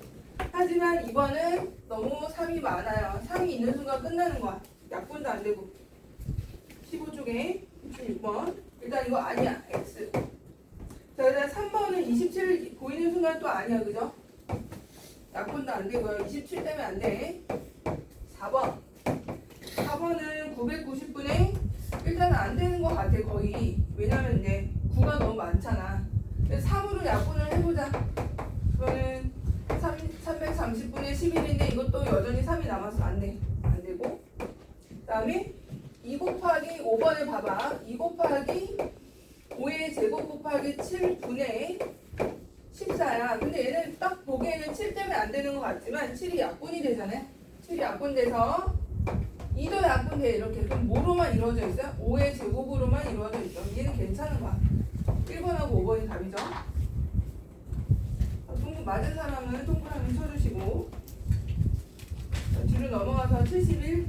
하지만 2번은 너무 3이 많아요. 3이 있는 순간 끝나는 거야. 약분도 안 되고. 15쪽에 66번. 일단 이거 아니야. X. 자, 일단 3번은 27 보이는 순간 또 아니야. 그죠? 약분도 안 되고요. 27 때문에 안 돼. 4번. 4번은 990분의 일단은 안 되는 것 같아. 거의. 왜냐면 이제 9가 너무 많잖아. 그래서 3으로 약분을 해보자. 그거는 330분의 11인데 이것도 여전히 3이 남아서 안 돼. 안 되고. 그 다음에 2 곱하기 5번을 봐봐. 2 곱하기 5의 제곱 곱하기 7분의 14야. 근데 얘는 딱 보기에는 7 때문에 안 되는 것 같지만 7이 약분이 되잖아요. 7이 약분돼서 2도 약분돼. 이렇게. 그럼 뭐로만 이루어져 있어요? 5의 제곱으로만 이루어져 있어. 얘는 괜찮은 거야. 1번하고 5번이 답이죠. 동굴 맞은 사람은 동그라미 쳐주시고 뒤로 넘어가서 71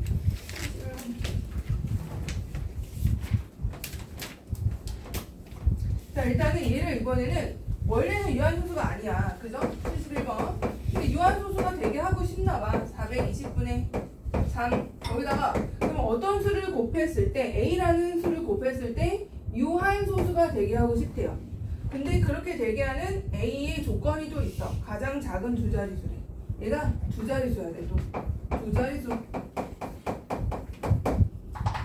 자, 일단은 얘를 이번에는 원래는 유한소수가 아니야. 그죠? 71번. 근데 유한소수가 되게 하고 싶나봐. 420분의 3. 거기다가 그럼 어떤 수를 곱했을 때 A라는 수를 곱했을 때 유한소수가 되게 하고 싶대요. 근데 그렇게 되게 하는 A의 조건이 또 있어. 가장 작은 두 자릿수래. 얘가 두 자릿수야 돼. 또 두 자릿수.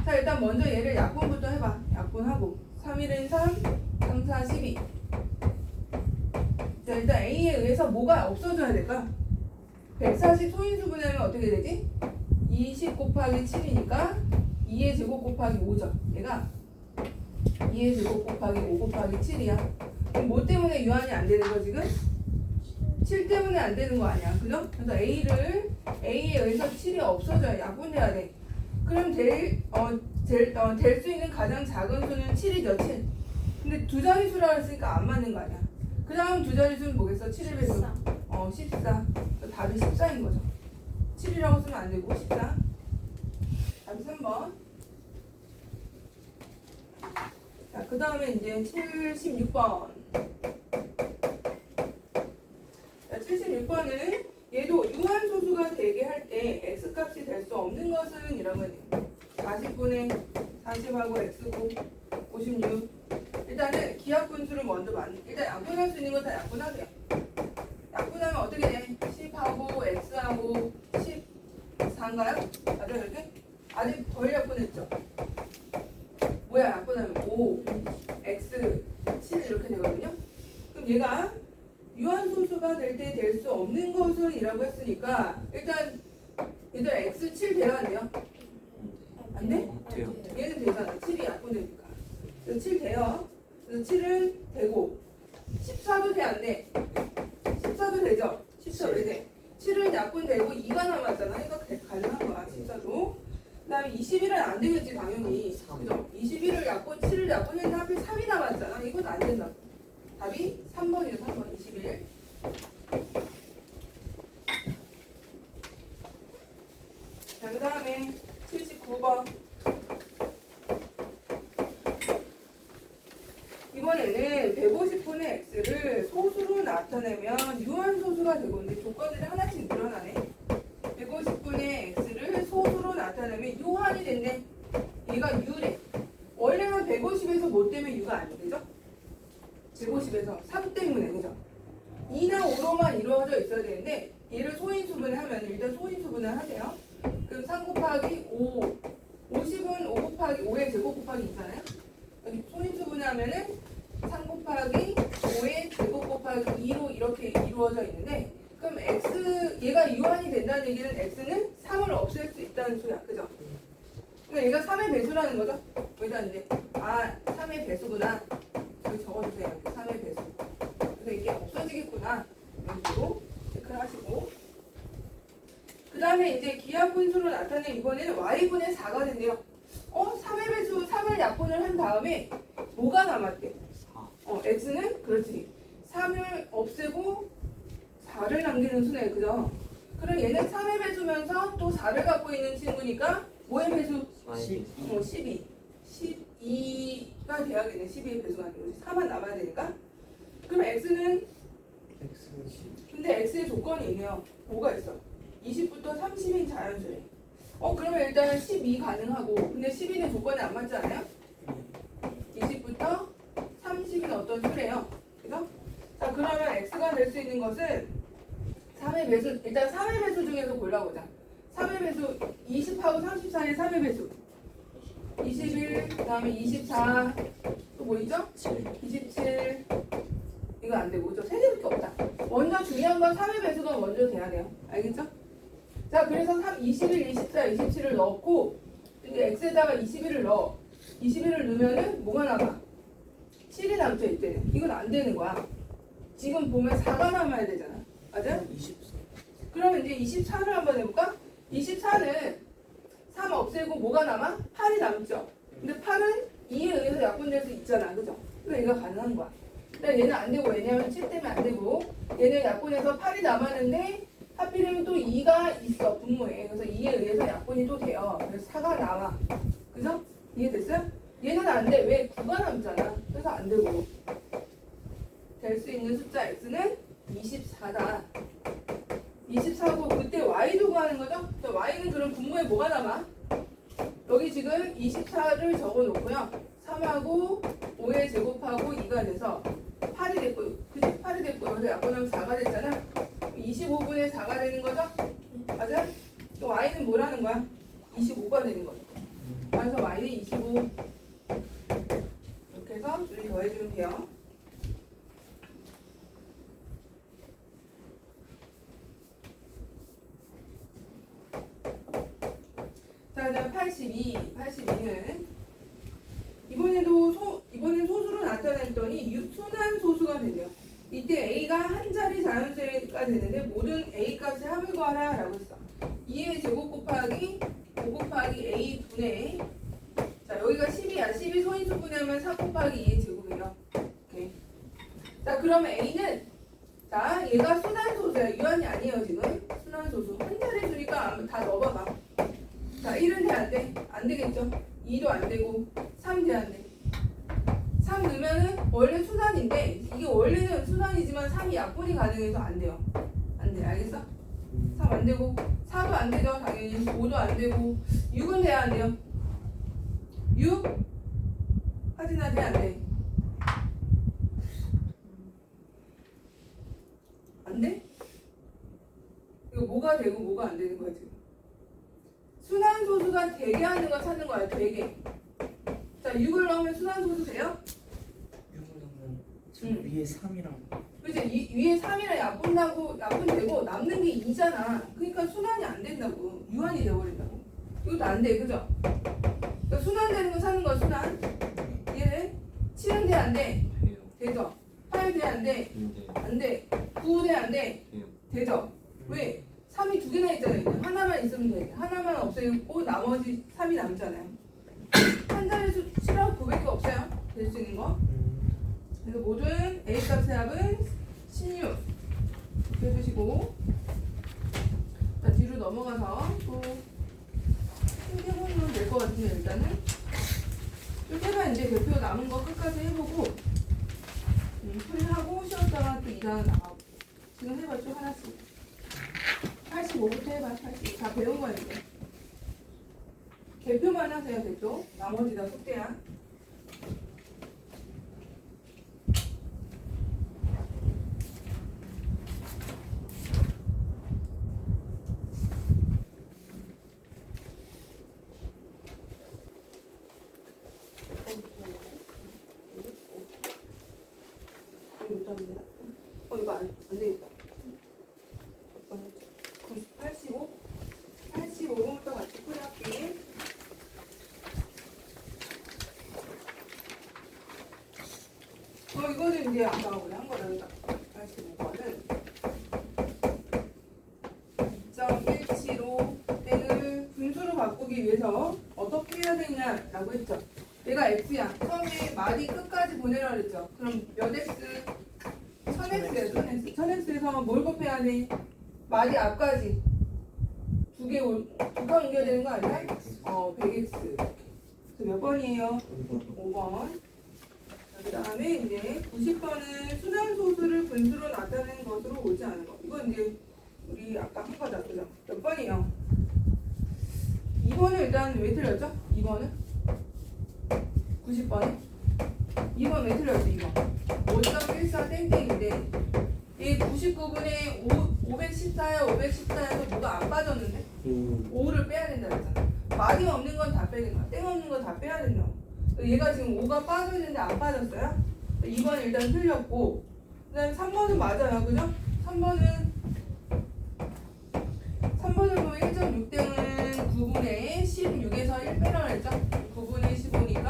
자, 일단 먼저 얘를 약분부터 해봐. 약분하고 3, 1은 3, 3, 4, 12. 자, 일단 A에 의해서 뭐가 없어져야 될까? 140 소인수분해하면 어떻게 되지? 20 곱하기 7이니까 2의 제곱 곱하기 5죠. 얘가 2의 제곱 곱하기 5 곱하기 7이야. 그럼 뭐 때문에 유한이 안 되는 거 지금? 7 때문에 안 되는 거 아니야. 그죠? 그래서 A에 의해서 7이 없어져야 약분해야 돼. 그럼 될 수 있는 가장 작은 수는 7이죠. 7. 근데 두 자릿수라고 했으니까 안 맞는 거 아니야. 그 다음 두 자릿수는 뭐겠어? 7의 배수. 14. 답이 14인 거죠. 7이라고 쓰면 안 되고 14. 답이 3번. 자, 그 다음에 이제 76번. 자, 76번은 얘도 유한소수가 되게 할 때 x값이 될 수 없는 것은 이라고 해요. 40분의 40하고 x고 56. 일단은 기하분수를 먼저 일단 약분할 수 있는 거 다 약분하세요. 약분하면 어떻게 돼? 10하고 x하고 14인가요? 맞아요, 이렇게? 아직 덜 약분했죠? 뭐야, 약분하면 5, x, 7 이렇게 되거든요? 그럼 얘가 유한소수가 될 때 될 수 없는 것은 이라고 했으니까 일단 얘들 x7 돼야 안 돼요? 안 돼? 돼요. 얘는 되잖아. 7이 약분되니까. 그래서 7 돼요. 그래서 7은 되고 14도 돼 안 돼? 14도 되죠? 14 왜 돼? 7은 약분되고 2가 남았잖아. 이거 가능한 거야. 14도. 그 다음에 21은 안 되겠지 당연히. 그죠? 21을 약분, 7을 약분했는데 하필 3이 남았잖아. 이건 안 된다. 답이 3번이에요. 3번 21. 자, 그 다음에 79. 쉬워. 이번에는 150분의 x를 소수로 나타내면 유한소수가 되고 있는데 조건들이 하나씩 늘어나네. 150분의 x를 소수로 나타내면 유한이 됐네. 얘가 유래. 원래는 150에서 뭐 때문에 유가 안 되죠? 150에서 3 때문에, 그죠? 2나 5로만 이루어져 있어야 되는데 얘를 소인수분해 하면 일단 소인수분을 하세요. 그럼 3 곱하기 5 50은 5 곱하기 5의 제곱 곱하기 2잖아요. 여기 소인수분해 하면은 3 곱하기 5의 제곱 곱하기 2로 이렇게 이루어져 있는데 그럼 x 얘가 유한이 된다는 얘기는 x는 3을 없앨 수 있다는 소리야. 그죠? 그러니까 얘가 3의 배수라는 거죠. 여기다 이제 3의 배수구나. 여기 적어주세요. 이렇게 3의 배수. 그래서 이게 없어지겠구나. 이런 식으로 체크를 하시고 그 다음에 이제 기하 분수로 나타낸 이번에는 y분의 4가 된대요. 3의 배수 3을 약분을 한 다음에 뭐가 남았대? x는 그렇지 3을 없애고 4를 남기는 수네. 그죠? 그럼 얘는 3의 배수면서 또 4를 갖고 있는 친구니까 뭐의 배수? 12 12가 돼야겠네. 12의 배수가 아니고 4만 남아야 되니까. 그럼 x는 X는 10. 근데 x의 조건이 있네요. 뭐가 있어? 20부터 30인 자연수래. 그러면 일단 12 가능하고 근데 12는 조건에 안 맞지 않아요? 20부터 30은 어떤 수래요? 그죠? 자 그러면 x가 될 수 있는 것은 3의 배수 일단 3의 배수 중에서 골라보자. 3의 배수 20하고 34의 3의 배수 21, 그 다음에 24, 또 뭐 있죠? 27, 이거 안 되고, 그죠? 3개밖에 없다. 먼저 중요한 건 3의 배수가 먼저 돼야 돼요. 알겠죠? 자, 그래서 21, 24, 27을 넣고, 이제 x에다가 21을 넣어. 21을 넣으면은 뭐가 남아? 7이 남죠, 이때는. 이건 안 되는 거야. 지금 보면 4가 남아야 되잖아. 맞아요? 24. 그러면 이제 24를 한번 해볼까? 24는 3 없애고 뭐가 남아? 8이 남죠. 근데 8은 2에 의해서 약분될 수 있잖아. 그죠? 그래서 얘가 가능한 거야. 근데 얘는 안 되고 왜냐면 7 때문에 안 되고 얘는 약분해서 8이 남았는데 하필이면 또 2가 있어. 분모에. 그래서 2에 의해서 약분이 또 돼요. 그래서 4가 나와. 그죠? 이해됐어요? 얘는 안 돼. 왜? 9가 남잖아. 그래서 안 되고 될 수 있는 숫자 x는 24다. 24고 그때 y도 구하는 거죠? y는 그럼 분모에 뭐가 남아? 여기 지금 24를 적어놓고요. 3하고 5의 제곱하고 2가 돼서 8이 됐고 그치? 8이 됐고 여기서 약분하면 4가 됐잖아. 25분의 4가 되는 거죠? 맞아요? 또 y는 뭐라는 거야? 25가 되는 거죠. 그래서 y는 25 이렇게 해서 둘이 더해주면 돼요. 자, 그다음 82는 이번엔 소수로 나타냈더니 순한 소수가 되네요. 이때 a가 한 자리 자연수가 되는데 모든 a 값의 합을 구하라라고 했어. 2의 제곱 곱하기 5 곱하기 a 분의 자 여기가 10이야. 10이 소인수 분해하면 4 곱하기 2의 제곱이에요. 오케이. 자 그러면 a는 자 얘가 순한 소수야. 유한이 아니에요 지금. 순한 소수 한 자리 수니까 다 넣어봐. 자 1은 돼 안 돼? 안 되겠죠? 2도 안 되고 3 돼 안 돼? 3 넣으면은 원래 순환인데 이게 원래는 순환이지만 3이 약분이 가능해서 안 돼요. 안 돼. 알겠어? 3 안 되고 4도 안 되죠. 당연히 5도 안 되고 6은 돼야 안 돼요. 6? 하진아 돼 안 돼? 안 돼? 이거 뭐가 되고 뭐가 안 되는 거야 지금? 순환 소수가 되게 하는 거 찾는 거야. 되게. 자 6을 넣으면 순환 소수 돼요? 6을 넣으면 지금 위에 3이랑 그치? 위에 3이랑 약분되고 남는 게 2잖아. 그러니까 순환이 안 된다고. 유한이 되어버린다고. 이것도 안 돼. 그죠? 그러니까 순환되는 거 찾는 거야. 순환. 얘는 7은 돼 안 돼? 돼요. 되죠? 8 돼 안 돼? 안 돼. 9 돼 안 돼? 되죠? 왜? 3이 두 개나 있잖아요. 하나만 있으면 돼. 하나만 없애고 나머지 3이 남잖아요. 한 자리 수 7하고 9밖에 없어요. 될 수 있는 거. 그래서 모든 A 값의 합은 16 이렇게 해주시고 자 뒤로 넘어가서 또 신기본으로 낼 것 같은데 일단은 좀 해봤는데 대표 남은 거 끝까지 해보고 풀이하고 쉬었다가 또 2단원 나가고 지금 해봤죠 하나씩 85부터 해봐 80. 다 배운 거니까 대표만 하세요 대표 나머지 다 숙제야 이거 안 되겠다 85 85부터 같이 풀이할게 이거는 이제 아까 우리 한 거다 85번은 2.175 땡을 분수로 바꾸기 위해서 어떻게 해야 되냐라고 했죠. 얘가 x야. 처음에 마디 끝까지 보내라 그랬죠. 그럼 몇 x? 1000x예요. 1000x. 1000x에서 뭘 곱해야 돼? 마디 앞까지 두 칸 옮겨야 되는 거 아니야? 100x. 그래서 몇 번이에요? 5번. 그 다음에 이제 90번은 순환소수를 분수로 나타내는 것으로 오지 않은 거. 이건 이제 우리 아까 한 거다. 그죠? 몇 번이에요? 2번은 일단 왜 틀렸죠? 2번은? 90번에? 2번 왜 틀렸죠? 2번. 5.14 땡땡인데 이 99분에 514야 514에서 뭐가 안 빠졌는데? 5를 빼야 된다 그랬잖아. 말이 없는 건 다 빼겠다. 땡 없는 건 다 빼야 된다. 얘가 지금 5가 빠져있는데 안 빠졌어요? 2번 일단 틀렸고 그 다음에 3번은 맞아요. 그죠? 3번은 보면 1.6땡은 9분의 16에서 1 빼라 그랬죠? 9분의 15니까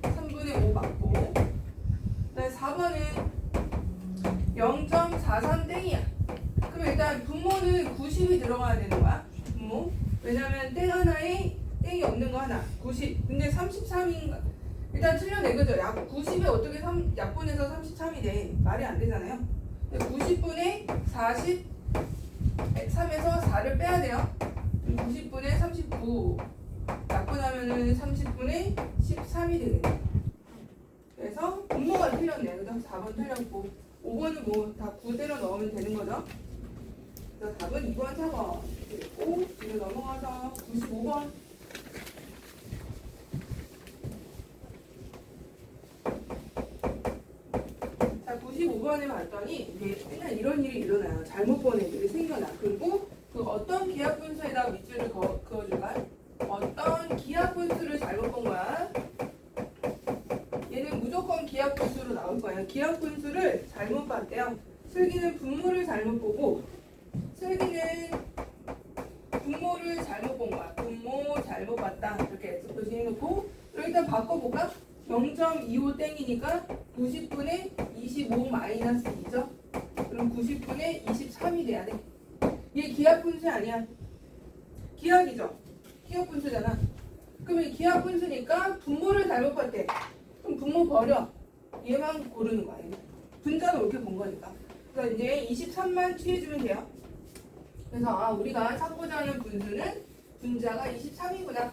3분의 5 맞고 그 다음에 4번은 0.43땡이야. 그럼 일단 분모는 90이 들어가야 되는 거야. 분모. 왜냐면 땡 하나에 땡이 없는 거 하나. 90. 근데 33인가? 일단 틀렸네. 그죠? 90에 어떻게 약분해서 33이 돼? 말이 안 되잖아요. 90분의 43에서 4를 빼야 돼요. 90분의 39. 약분하면은 30분의 13이 되겠네. 그래서 분모가 틀렸네. 그죠? 4번 틀렸고. 5번은 뭐 다 9대로 넣으면 되는 거죠. 그래서 답은 2번, 4번. 그리고 뒤로 넘어가서 95번. 자, 95번에 봤더니 이게 맨날 이런 일이 일어나요. 잘못 본 애들이 생겨나. 그리고 그 어떤 기하 분수에다 밑줄을 그어줄까? 어떤 기하 분수를 잘못 본 거야? 얘는 무조건 기하 분수로 나올 거예요. 기하 분수를 잘못 봤대요. 슬기는 분모를 잘못 보고 슬기는 분모를 잘못 본 거야. 분모 잘못 봤다. 이렇게 X 표시해놓고 여기다 바꿔볼까? 0.25 땡이니까 90분의 25 마이너스 2죠? 그럼 90분의 23이 돼야 돼. 얘 기하 분수 아니야. 기하기죠? 기하 분수잖아. 그럼 이 기하 분수니까 분모를 잘못 봤대. 그럼 분모 버려. 얘만 고르는 거야. 분자는 이렇게 본 거니까. 그래서 이제 23만 취해주면 돼요. 그래서 우리가 찾고자 하는 분수는 분자가 23이구나.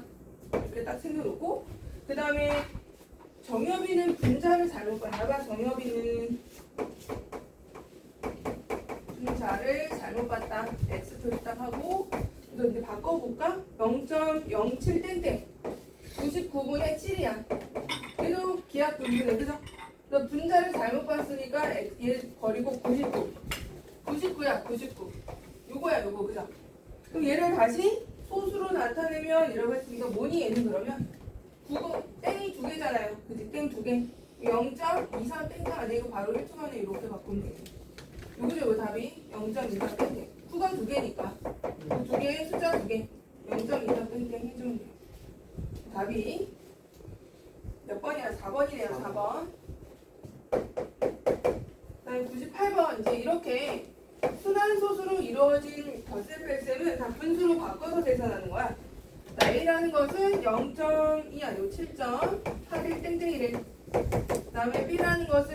이렇게 딱 생겨놓고 그 다음에 정엽이는 분자를 잘못 봤나 봐. 정엽이는 분자를 잘못 봤다. X 표시 딱 하고 그래서 이제 바꿔볼까? 0.07 땡땡 99분의 7이야. 얘도 기하 분수네. 그죠? 그래서 분자를 잘못 봤으니까 얘 버리고 99야. 99 요거야 요거. 그죠? 그럼 얘를 다시 소수로 나타내면 이라고 했으니까 뭐니 얘는 그러면 9번 땡이 두 개잖아요. 그치? 땡 두 개. 0.23 땡땡 아니 이거 바로 1초 만에 이렇게 바꾸면 돼. 요거죠 요 답이 0.23 땡땡. 수가 두 개니까 두 개 숫자 두 개 0.23 땡땡 해주면 돼요. 답이 몇 번이야? 4번이네요. 4번. 그다음에 98번 이제 이렇게 순환소수로 이루어진 덧셈 뺄셈은 다 분수로 바꿔서 계산하는 거야. A라는 것은 0.2 아니고 7.81 땡땡이래. 그 다음에 B라는 것은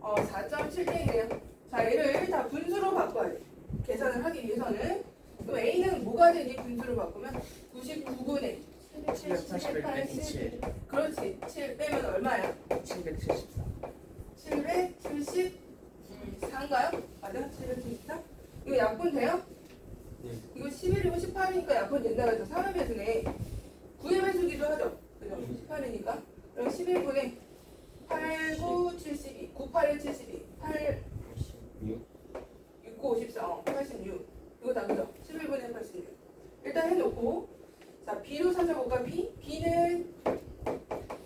4.7땡이래요. 자, 얘를 다 분수로 바꿔야 돼. 계산을 하기 위해서는. 그럼 A는 뭐가 되니 분수로 바꾸면 99분의 741 빼기 7 그렇지. 7 빼면 얼마야? 774 774인가요? 맞아? 774? 이거 약분 돼요? 네. 이거 11이고 18이니까 약분 된다고 했죠. 3의 배수네. 9의 배수기도 하죠. 그죠? 18이니까. 그럼 11분의 8, 9, 72. 9, 8에 72. 8, 6 6, 9, 54. 86. 이거 다 그죠? 11분의 86. 일단 해놓고. 자, B로 찾아볼까? B는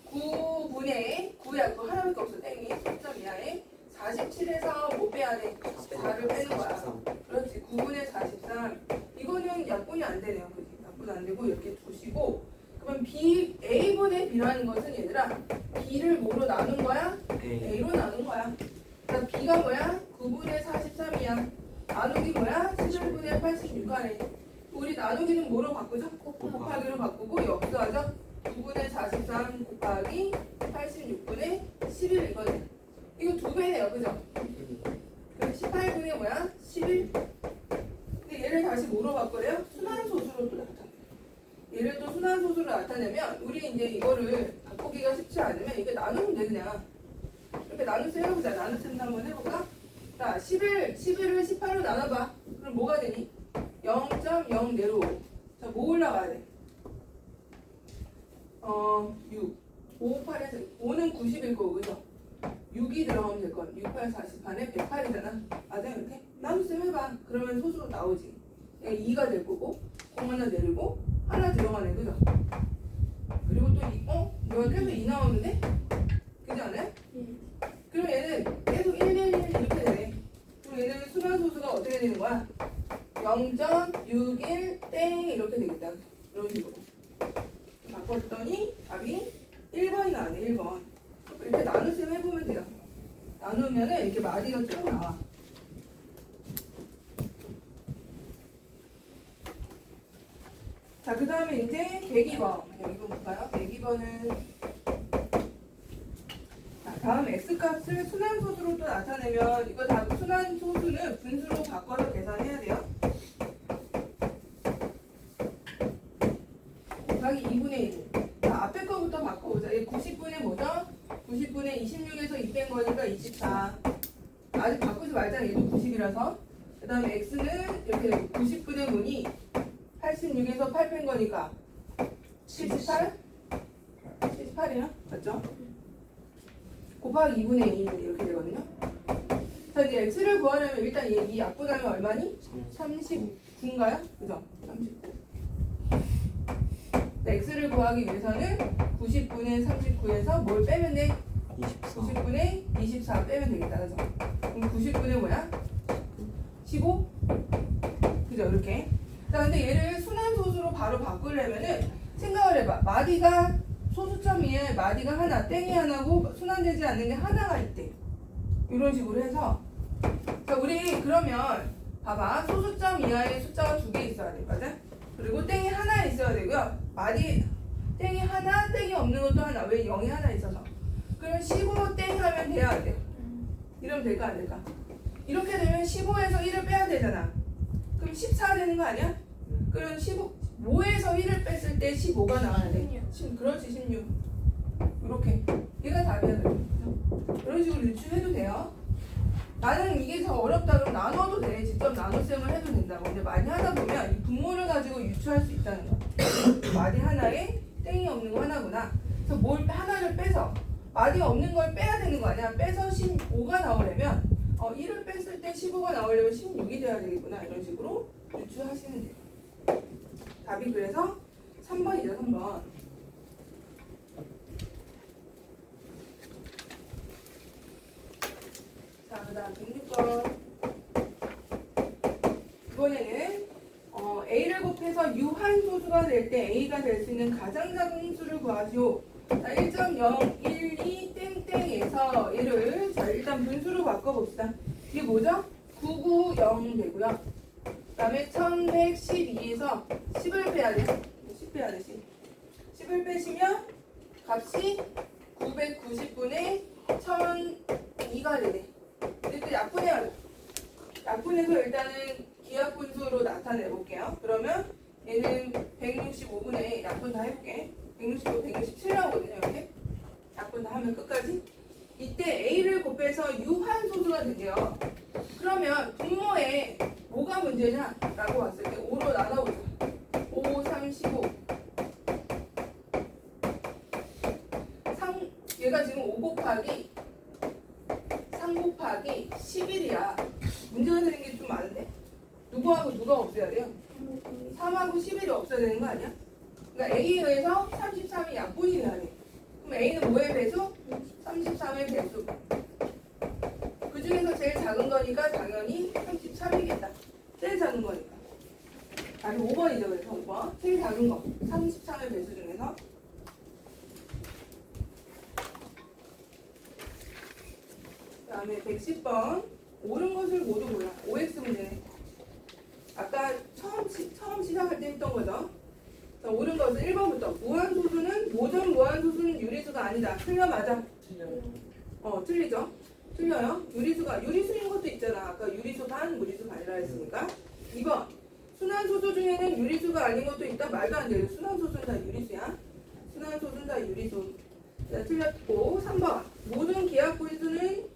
9분의 9야. 그거 하나밖에 없어. 땡이. 3점 이하에 47에서 못 빼야 돼. 4를 빼는 거야. 그렇지. 9분의 43. 이거는 약분이 안 되네요. 그지? 약분 안 되고 이렇게 두시고. 그럼 B, A분의 B라는 것은 얘들아 B를 뭐로 나눈 거야? A로 나눈 거야. 그러니까 B가 뭐야? 9분의 43이야. 나누기 뭐야? 11분의 86가네. 우리 나누기는 뭐로 바꾸죠? 곱하기로 바꾸고 역수하죠? 9분의 43 곱하기 86분의 11이거든. 이거 2배네요. 그죠? 그럼 18분의 뭐야? 11. 근데 얘를 다시 뭐로 바꾸래요? 순환소수로 또 나타내. 얘를 또 순환소수로 나타내면 우리 이제 이거를 바꾸기가 쉽지 않으면 이게 나누면 돼 그냥. 이렇게 나누서 해보자. 나누서 한번 해볼까? 자, 11을 18로 나눠봐. 그럼 뭐가 되니? 0.0내로. 자, 뭐 올라가야 돼? 6. 5, 8에서 5는 90일 거고, 그죠? 6이 들어가면 될 건. 6, 8, 40판에 108이잖아. 맞아, 이렇게? 나누셈 해봐. 그러면 소수로 나오지. 2가 될 거고, 0 하나 내리고, 하나 들어가네, 그죠? 그리고 또 이거 계속 2 나오는데? 그지 않아요? 그럼 얘는 계속 1, 1, 1 이렇게 되네. 그럼 얘는 순환소수가 어떻게 되는 거야? 0.61 땡 이렇게 되겠다. 이런 식으로. 바꿨더니 답이 1번이 나오네. 1번. 이렇게 나누셈 해보면 돼요. 나누면은 이렇게 마디가 쭉 나와. 자, 그 다음에 이제 102번. 102번 볼까요? 102번은 다음 x값을 순환소수로 또 나타내면 이거 다 순환소수는 분수로 바꿔서 계산해야 돼요. 곱하기 2분의 1. 자, 앞에 거부터 바꿔보자. 얘 90분의 뭐죠? 90분의 26에서 2 뺀 거니까 24. 아직 바꾸지 말자. 얘도 90이라서. 그 다음에 x는 이렇게 90분의 뭐니? 86에서 8 뺀 거니까 78? 78이야? 맞죠? 곱하기 2분의 2 이렇게 되거든요. 자, 이제 x를 구하려면 일단 이 약분하면 얼마니? 39인가요? 그죠? 39. 자, x를 구하기 위해서는 90분의 39에서 뭘 빼면 돼? 24 90분의 24 빼면 되겠다. 그죠? 그럼 90분의 뭐야? 15? 그죠? 이렇게. 자, 근데 얘를 순환소수로 바로 바꾸려면은 생각을 해봐. 마디가 소수점 이에 마디가 하나, 땡이 하나고 순환되지 않는 게 하나가 있대. 이런 식으로 해서 자, 우리 그러면 봐봐. 소수점 이하에 숫자가 2개 있어야 돼. 맞아? 그리고 땡이 하나 있어야 되고요. 마디 땡이 하나, 땡이 없는 것도 하나. 왜 0이 하나 있어서. 그럼 15 땡 하면 돼야 안 돼? 이러면 될까 안 될까? 이렇게 되면 15에서 1을 빼야 되잖아. 그럼 14 되는 거 아니야? 그럼 15에서 1을 뺐을 때 15가 나와야 돼. 그렇지, 16. 이렇게. 얘가 답이야. 이런 식으로 유추해도 돼요. 나는 이게 더 어렵다 그러면 나눠도 돼. 직접 나눗셈을 해도 된다고. 근데 많이 하다 보면 이 분모를 가지고 유추할 수 있다는 거. 마디 하나에 땡이 없는 거 하나구나. 그래서 뭘 하나를 빼서 마디가 없는 걸 빼야 되는 거 아니야. 빼서 15가 나오려면 1을 뺐을 때 15가 나오려면 16이 돼야 되겠구나. 이런 식으로 유추하시면 돼요. 답이 그래서 3번이죠. 3번. 자, 그 다음 106번. 이번에는 A를 곱해서 유한소수가 될 때 A가 될 수 있는 가장 작은 수를 구하시오. 자, 1.012 땡땡에서 얘를 자, 일단 분수로 바꿔봅시다. 이게 뭐죠? 990 되고요. 그 다음에 1112에서 10을 빼야 돼. 10 빼야 돼. 10을 빼시면 값이 990분의 1002가 되네. 이렇게 약분해야 돼. 약분해서 일단은 기하분수로 나타내 볼게요. 그러면 얘는 165분의 약분 다 해볼게. 165, 167 나오거든요. 이렇게 약분 다 하면 끝까지. 이때 A를 곱해서 유한소수가 된대요. 그러면 분모에 뭐가 문제냐? 라고 봤을 때 5로 나눠보자. 5, 3, 15. 얘가 지금 5 곱하기 3 곱하기 11이야. 문제가 되는 게 좀 많은데? 누구하고 누가 없애야 돼요? 3하고 11이 없어야 되는 거 아니야? 그러니까 A에 의해서 33이 약분이 돼야 돼. 그럼 A는 뭐의 배수? 33의 배수. 그 중에서 제일 작은 거니까 당연히 33이겠다. 제일 작은 거니까. 답이 5번이죠. 그래서 5번. 제일 작은 거. 33의 배수 중에서. 그 다음에 110번. 옳은 것을 모두 몰라. OX 문제네. 아까 처음 시작할 때 했던 거죠. 자, 옳은 것은 1번부터. 무한소수는, 모든 무한소수는 유리수가 아니다. 틀려 맞아? 틀려요. 틀리죠? 틀려요. 유리수인 것도 있잖아. 아까 유리수 반, 무리수 반이라 했으니까. 2번. 순환소수 중에는 유리수가 아닌 것도 있다. 말도 안 돼요. 순환소수는 다 유리수야. 순환소수는 다 유리수. 자, 틀렸고. 3번. 모든 기하분수는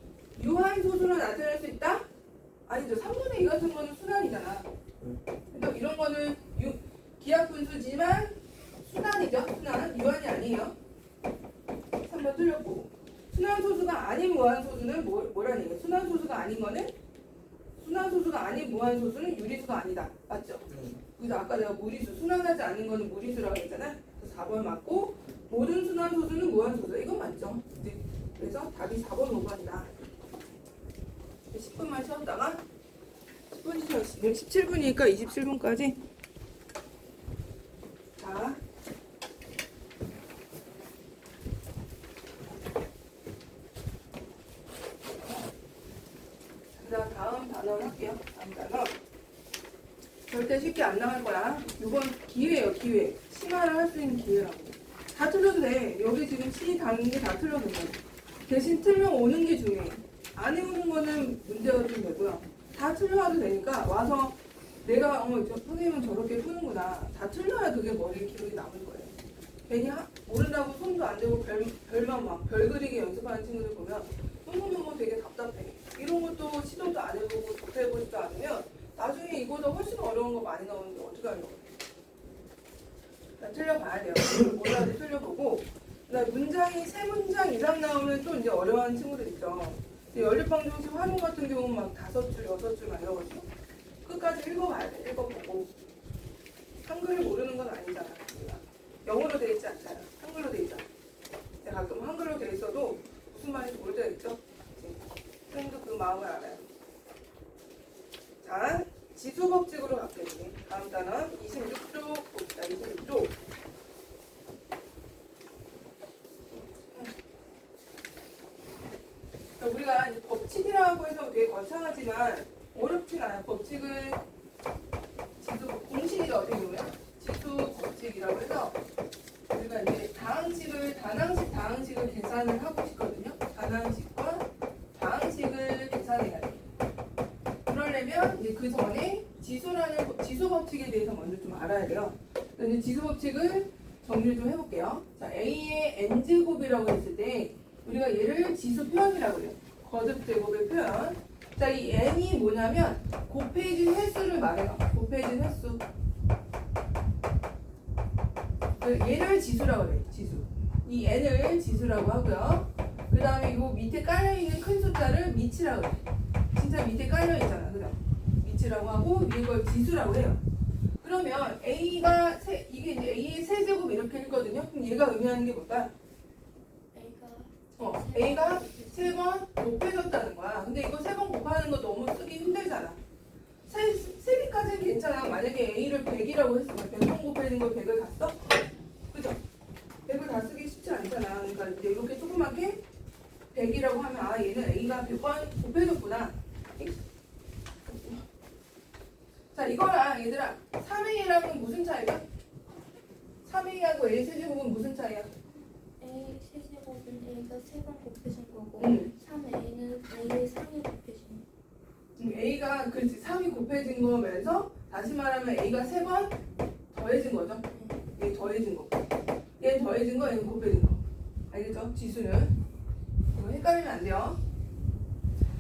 유한소수로 나타낼 수 있다? 아니죠. 3분의 2 같은 거는 순환이잖아. 그러니까 이런 거는 기하분수지만 순환이죠. 순환. 유한이 아니에요. 3번 틀렸고. 순환소수가 아닌 무한소수는 뭐라는 얘기예요? 순환소수가 아닌 거는 순환소수가 아닌 무한소수는 유리수가 아니다. 맞죠? 그래서 아까 내가 무리수, 순환하지 않은 거는 무리수라고 했잖아. 그래서 4번 맞고 모든 순환소수는 무한소수. 이건 맞죠? 이제 그래서 답이 4번, 5번이다. 10분만 쉬었다가 10분이 쉬었으면 17분이니까 27분까지. 자. 다음 단어 할게요. 다음 단어. 절대 쉽게 안 나갈 거야. 이건 기회예요, 기회. 심화를 할 수 있는 기회라고. 다 틀려도 돼. 여기 지금 C 다는 게 다 틀려도 돼. 대신 틀려 오는 게 중요해. 안 해오는 거는 문제가 좀 되고요. 다 틀려와도 되니까 와서 내가 선생님은 저렇게 푸는구나. 다 틀려야 그게 머리에 기록이 남을 거예요. 괜히 모른다고 손도 안 대고 별만 막 별 그리기 연습하는 친구들 보면 너무너무 되게 답답해. 이런 것도 시도도 안 해보고 접해보지도 않으면 나중에 이거보다 훨씬 어려운 거 많이 나오는데 어떻게 하려고 그래. 틀려봐야 돼요. 몰라도 틀려보고. 문장이 3문장 이상 나오면 또 이제 어려워하는 친구들 있죠. 연립방정식 활용 같은 경우는 막 5줄, 6줄 막 이러거든요. 끝까지 읽어봐야 돼. 읽어보고. 한글을 모르는 건 아니잖아. 영어로 돼 있지 않잖아. 한글로 돼 있잖아. 가끔 한글로 돼 있어도 무슨 말인지 모를 때가 있죠. 선생님도 그 마음을 알아요. 자, 지수법칙으로 바뀌었네. 다음 단어 26쪽 봅시다. 26쪽. 우리가 이제 법칙이라고 해서 되게 거창하지만 어렵진 않아요. 법칙은 공식이죠. 어떻게 보면 지수 법칙이라고 해서 우리가 이제 다항식을 계산을 하고 싶거든요. 단항식과 다항식을 계산해야 돼요. 그러려면 이제 그 전에 지수 법칙에 대해서 먼저 좀 알아야 돼요. 이제 지수 법칙을 정리를 좀 해볼게요. 자, A의 n제곱이라고 했을 때 우리가 얘를 지수 표현이라고 해요. 거듭 제곱의 표현. 자, 이 n이 뭐냐면 곱해진 횟수를 말해요. 곱해진 횟수. 얘를 지수라고 해요. 지수. 이 n을 지수라고 하고요. 그 다음에 이 밑에 깔려있는 큰 숫자를 미치라고 해요. 진짜 밑에 깔려있잖아. 그죠? 미치라고 하고 위에 걸 지수라고 해요. 그러면 이게 이제 A의 세제곱 이렇게 했거든요. 그럼 얘가 의미하는 게 뭘까요? A가 3번 곱해졌다는 거야. 근데 이거 3번 곱하는 거 너무 쓰기 힘들잖아. 3개까지는 괜찮아. 만약에 A를 100이라고 했으면 100번 곱해진 걸 100을 다 써? 그죠? 100을 다 쓰기 쉽지 않잖아. 그러니까 이제 이렇게 조그맣게 100이라고 하면 얘는 A가 100번 곱해졌구나. 자, 이거랑 얘들아 3A랑은 무슨 차이야? 3A하고 A 세제곱은 무슨 차이야? A 세제곱은 A가 3번 곱해진 거고 3A는 A의 3이 곱해진 A가 그렇지 3이 곱해진 거면서 다시 말하면 A가 3번 더해진 거죠. 얘 더해진 거. 얘 더해진 거, 얘는 곱해진 거. 알겠죠? 지수는. 이거 헷갈리면 안 돼요.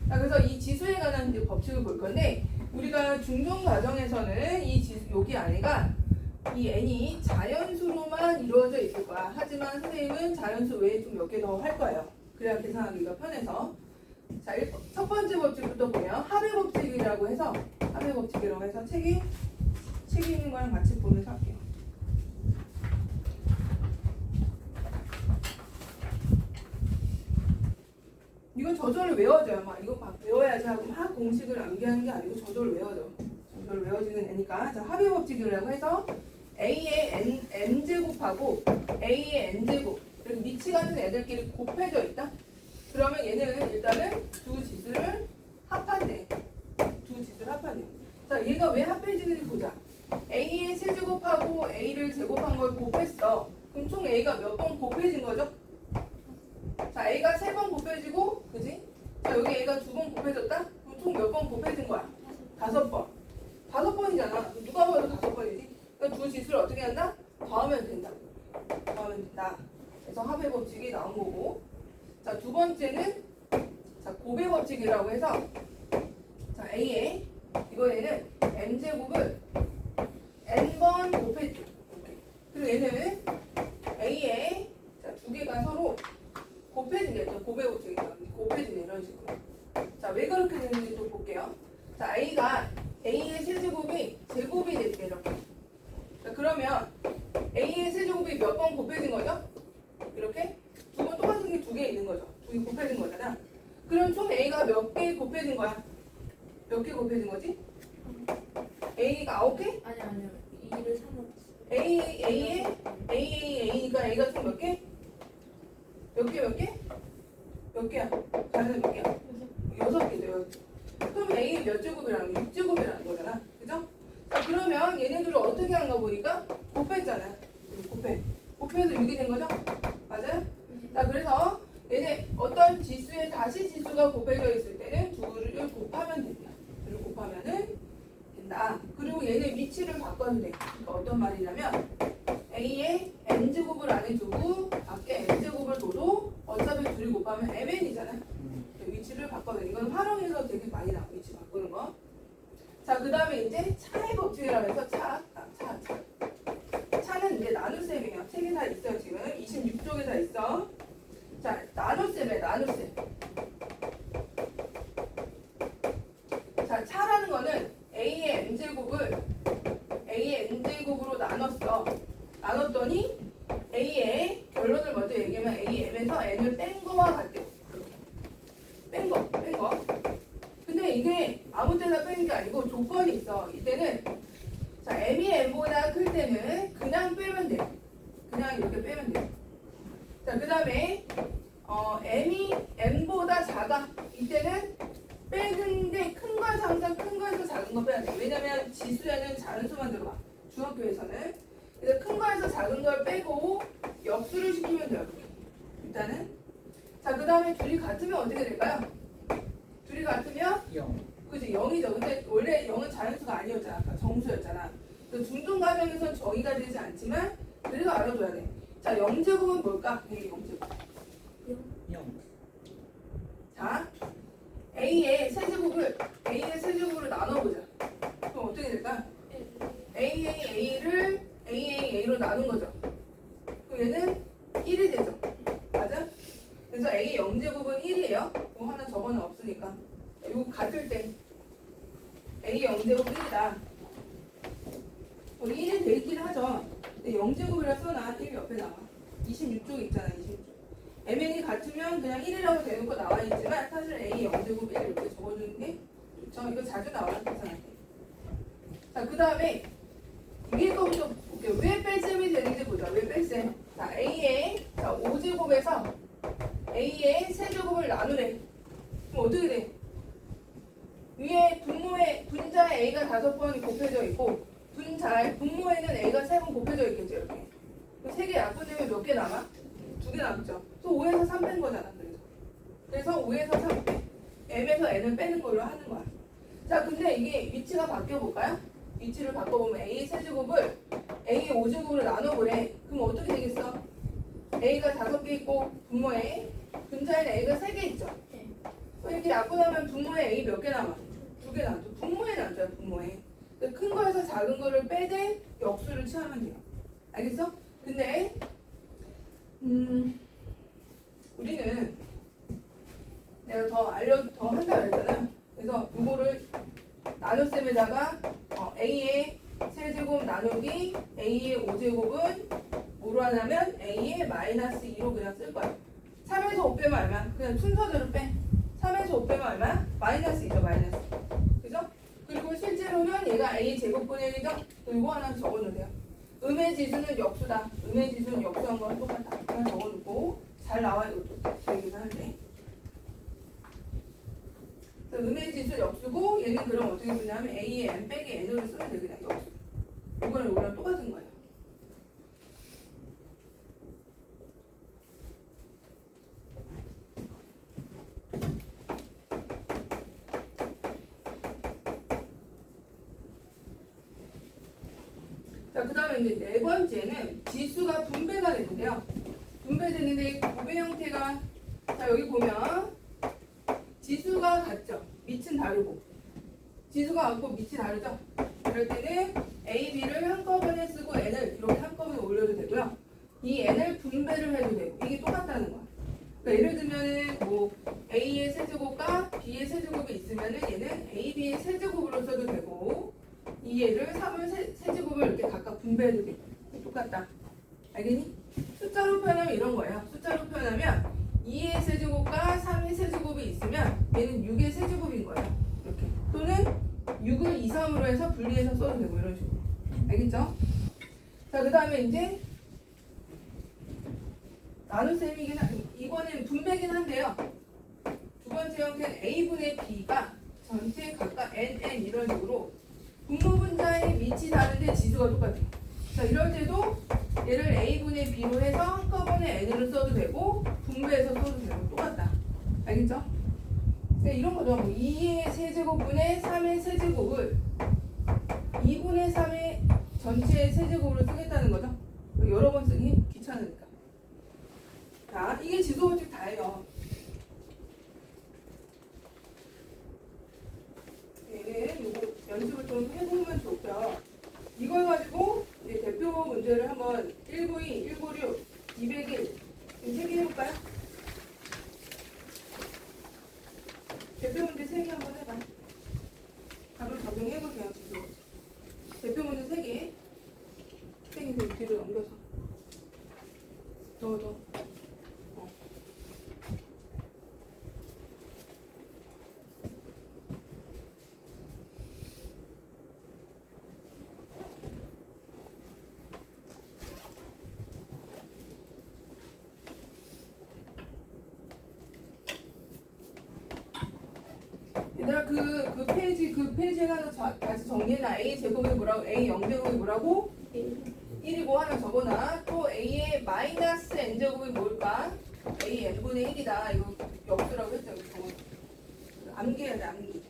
자, 그래서 이 지수에 관한 이제 법칙을 볼 건데, 우리가 중종 과정에서는 이 지수, 여기 안에가 이 n이 자연수로만 이루어져 있을 거야. 하지만 선생님은 자연수 외에 좀 몇 개 더 할 거예요. 그래야 계산하기가 편해서. 자, 첫 번째 법칙부터 보면 합의 법칙이라고 해서 책이 있는 거랑 같이 보면서 할게요. 이건 저절로 외워져요. 막 이거 막 외워야지 하고 막 공식을 암기하는 게 아니고 저절로 외워져. 저절로 외워지는 애니까. 자, 합의 법칙이라고 해서 a의 n제곱하고 a의 n제곱 이렇게 미치 같은 애들끼리 곱해져 있다. 그러면 얘는 일단은 두 지수를 합한대. 자, 얘가 왜 합해지는지 보자. a의 세제곱하고 a를 제곱한 걸 곱했어. 그럼 총 a가 몇 번 곱해진 거죠? 자, a가 3번 곱해지고, 그지? 자, 여기 a가 2번 곱해졌다? 그럼 총 몇 번 곱해진 거야? 5번. 5번이잖아. 누가 봐도 5번이지? 그러니까 두 지수를 어떻게 한다? 더하면 된다. 그래서 합의 법칙이 나온 거고. 자, 두 번째는 자, 곱의 법칙이라고 해서 자, a의 이번에는 n제곱을 n번 곱해줘. 그리고 얘는 a의 자, 두 개가 서로 곱해지겠죠. 곱의 법칙이죠. 곱해지네 이런 식으로. 자, 왜 그렇게 되는지 또 볼게요. 자, a의 세제곱이 제곱이 됐대 이렇게. 자, 그러면 a의 세제곱이 몇 번 곱해진 거죠? 이렇게 두 번 똑같은 게 두 개 있는 거죠. 두 개 곱해진 거잖아. 그럼 총 a가 몇 개 곱해진 거야? 몇 개 곱해진 거지? a가 9개? 아니요. 2를 3으로 a니까 a가 총 몇 개? 몇 개? 몇 개야? 다른 몇 개야? 6개죠. 그럼 a 몇 제곱이라는 거? 6제곱이라는 거잖아. 그죠? 자, 그러면 얘네들을 어떻게 한가 보니까 곱했잖아. 곱해서 6이 된 거죠? 맞아요? 자, 그래서 얘네 어떤 지수에 다시 지수가 곱해져 있을 때는 둘을 곱하면 된다. 둘을 곱하면은 된다. 그리고 얘네 위치를 바꿔도 돼. 그러니까 어떤 말이냐면 a의 n제곱을 안에 두고 밖에 n제곱을 둬도 어차피 둘이 곱하면 mn이잖아. 위치를 바꿔도 돼. 이건 활용해서 되게 많이 나와. 위치 바꾸는 거. 자, 그 다음에 이제 차의 법칙이라고 해서 차는 이제 나눗셈이에요. 책에 다 있어요. 지금 26쪽에 다 있어. 자, 나눗셈이에요. 나눗셈. 자, 차라는 거는 a의 n제곱으로 나눴더니 a의 결론을 먼저 얘기하면 a의 m에서 n을 뺀 거와 같대요. 뺀 거. 근데 이게 아무 때나 빼는 게 아니고 조건이 있어. 이때는 자, m이 n보다 클 때는 그냥 빼면 돼. 그냥 이렇게 빼면 돼. 자, 그 다음에 m이 n보다 작아. 이때는 빼는데 큰 거에서 항상 큰 거에서 작은 거 빼야 돼. 왜냐면 지수에는 작은 수만 들어가. 중학교에서는. 그래서 큰 거에서 작은 걸 빼고 역수를 시키면 돼요. 일단은. 자, 그 다음에 둘이 같으면 어떻게 될까요? 둘이 같으면 0. 그치, 0이죠. 근데 원래 0은 자연수가 아니었잖아. 아까 정수였잖아. 그래서 중종 과정에서는 정의가 되지 않지만 그래도 알아둬야 돼. 자, 0제곱은 뭘까? A 0제곱. 0. 자, A의 세제곱으로 나눠보자. 그럼 어떻게 될까? A로 나눈 거죠. 그럼 얘는 1이 되죠. 맞아? 그래서 A 0제곱은 1이에요. 뭐 하나 저거는 없으니까. 이거 같을 때 A 0제곱 1이다. 우리 1이 되긴 하죠. 근데 0제곱이라 써놔. 1 옆에 나와. 26쪽 있잖아. 26쪽. MN이 같으면 그냥 1이라고 대놓고 나와 있지만 사실 A 0제곱 1 이렇게 적어주는 게 좋죠. 이거 자주 나와요. 계산할 때. 자, 그 다음에 위에 거부터 볼게요. 왜 뺄셈이 되는지 보자. 왜 뺄셈? 자, A의 5제곱에서 A의 세제곱을 나누래. 그럼 어떻게 돼? 위에 분자에 A가 5번 곱해져 있고 분모에는 A가 3번 곱해져 있겠죠. 이렇게. 3개 약분되면 몇 개 남아? 2개 남죠. 또 5에서 3 뺀 거잖아. 그래서 5에서 3 M에서 N을 빼는 걸로 하는 거야. 자, 근데 이게 위치가 바뀌어 볼까요? 위치를 바꿔보면 a 세제곱을 a 5제곱으로 나눠보래. 그럼 어떻게 되겠어? a가 5개 있고 분모에 분자에는 a가 3개 있죠. 네. 그럼 이렇게 엮고 나면 분모에 a 몇 개 남아? 2개 남죠. 분모에 남죠. 분모에. 큰 거에서 작은 거를 빼되 역수를 취하면 돼요. 알겠어? 근데 우리는 내가 더 한다 그랬잖아. 그래서 이거를 나눗셈에다가 a의 세제곱 나누기 a의 5제곱은 뭐로 하냐면 a의 마이너스 2로 그냥 쓸 거야. 3에서 5 빼면 얼마? 그냥 순서대로 빼. 3에서 5 빼면 얼마? 마이너스 2죠. 마이너스. 그죠? 그리고 실제로는 얘가 a 제곱분의 1이죠? 이거 하나 적어놓으세요. 음의 지수는 역수다. 음의 지수는 역수한 거랑 똑같다. 그냥 적어놓고 잘 나와 이것도 얘기를 하는데. 음의 지수 역수고 얘는 그럼 어떻게 보냐면 a의 n 빼기 n으로 쓰면 돼. 그냥 역수. 이거는 이거랑 똑같은 거예요. 자, 그 다음에 이제 네 번째는 지수가 분배가 되는데요. 분배되는데 분배 형태가, 자, 여기 보면 지수가 같죠. 밑은 다르고. 지수가 같고 밑이 다르죠. 그럴 때는 A, B를 한꺼번에 쓰고 N을 이렇게 한꺼번에 올려도 되고요. 이 N을 분배를 해도 되고. 이게 똑같다는 거야. 그러니까 예를 들면은 뭐 A의 세제곱과 B의 세제곱이 있으면은 얘는 A, B의 세제곱으로 써도 되고, 이 얘를 3을 세제곱을 이렇게 각각 분배해도 돼. 똑같다. 알겠니? 숫자로 표현하면 이런 거예요. 숫자로 표현하면 2의 세제곱과 3의 세제곱이 있으면 얘는 6의 세제곱인 거예요. 이렇게. 또는 6을 2, 3으로 해서 분리해서 써도 되고 이런 식으로. 알겠죠? 자, 그 다음에 이제 나눗셈이긴 이거는 분배긴 한데요. 두 번째 형태는 A분의 B가 전체 각각 NN 이런 식으로 분모분자의 밑이 다른데 지수가 똑같아요. 자, 이럴 때도 얘를 A분의 B로 해서 한꺼번에 N으로 써도 되고 분배해서 써도 되고 똑같다. 알겠죠? 그러니까 이런 거죠. 2의 세제곱분의 3의 세제곱을 2분의 3의 전체의 세제곱으로 쓰겠다는 거죠. 여러 번 쓰기 귀찮으니까. 자, 이게 지수 법칙 다예요. 얘는 이거 연습을 좀 해보면 좋고요. 이걸 가지고 이제 대표 문제를 한번 192, 196, 201 세 개 해볼까요? 대표 문제 3개 한번 해봐. 답을 적용해보세요. 지수. 대표 문제 3개. 선생님 뒤로 넘겨서. 더. 얘들아 그 페이지 하나 다시 정리해놔. A 제곱이 뭐라고? A 0제곱이 뭐라고? 1이고 하나 적어놔. 또 A의 마이너스 N제곱이 뭘까? A N분의 1이다. 이거 역수라고 했죠. 이거 적어놔. 암기해야 돼. 암기.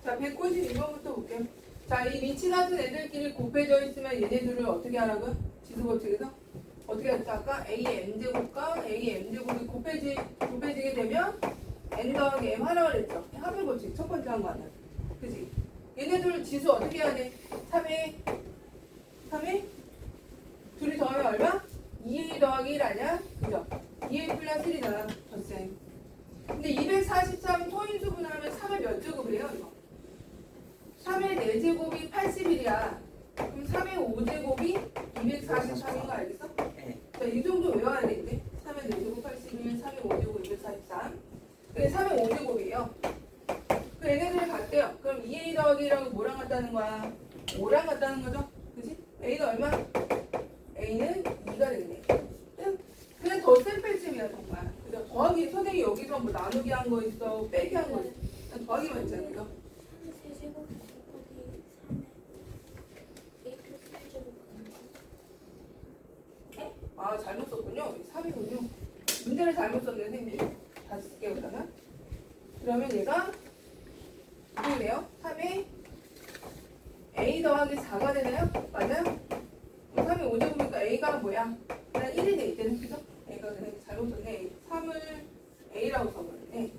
자, 192번부터 볼게요. 자, 이 위치 같은 애들끼리 곱해져 있으면 얘네들을 어떻게 하라고요? 지수 법칙에서? 어떻게 했죠? 아까 AN제곱과 AM제곱이 곱해지게 되면 N 더하기 M 하라고 그랬죠? 합의 법칙 첫 번째 한 거 아니야? 그지? 얘네들 지수 어떻게 해야 돼? 3에 둘이 더하면 얼마? 2a 더하기 1 아니야? 그죠? 2a 플러스 1이잖아. 덧셈. 근데 243 토인수 분하면 3의 몇 제곱이에요? 이거. 3의 4제곱이 81이야. 그럼 3의 5제곱이 243인 거 알겠어? 네. 자, 이 정도 외워야 되는데 3의 4제곱 81, 3의 5제곱 243. 그게 3의 5제곱이에요. 그 얘네들이 같대요. 그럼 2a 더하기 1하고 뭐랑 같다는 거야? 5랑 같다는 거죠? 그치? a는 얼마? a는 2가 되겠네. 그냥 덧셈 뺄셈이야 정말. 그죠? 더하기 선생님이 여기서 뭐 나누기 한 거 있어, 빼기 한 거 있어. 그냥 더하기만 있잖아. 그죠? 3의 세제곱 곱하기 3의 a 플러스 1제곱 가는 거. 아 잘못 썼군요. 3이군요. 문제를 잘못 썼네 선생님. 다시 쓸게요 그러면. 그러면 얘가 누구네요? 3에 a 더하기 4가 되나요? 맞아요? 3의 5제곱이니까 a가 뭐야? 그냥 1이 돼 있대는 그죠? a가 그냥 잘못 썼네. 3을 a라고 써버렸네.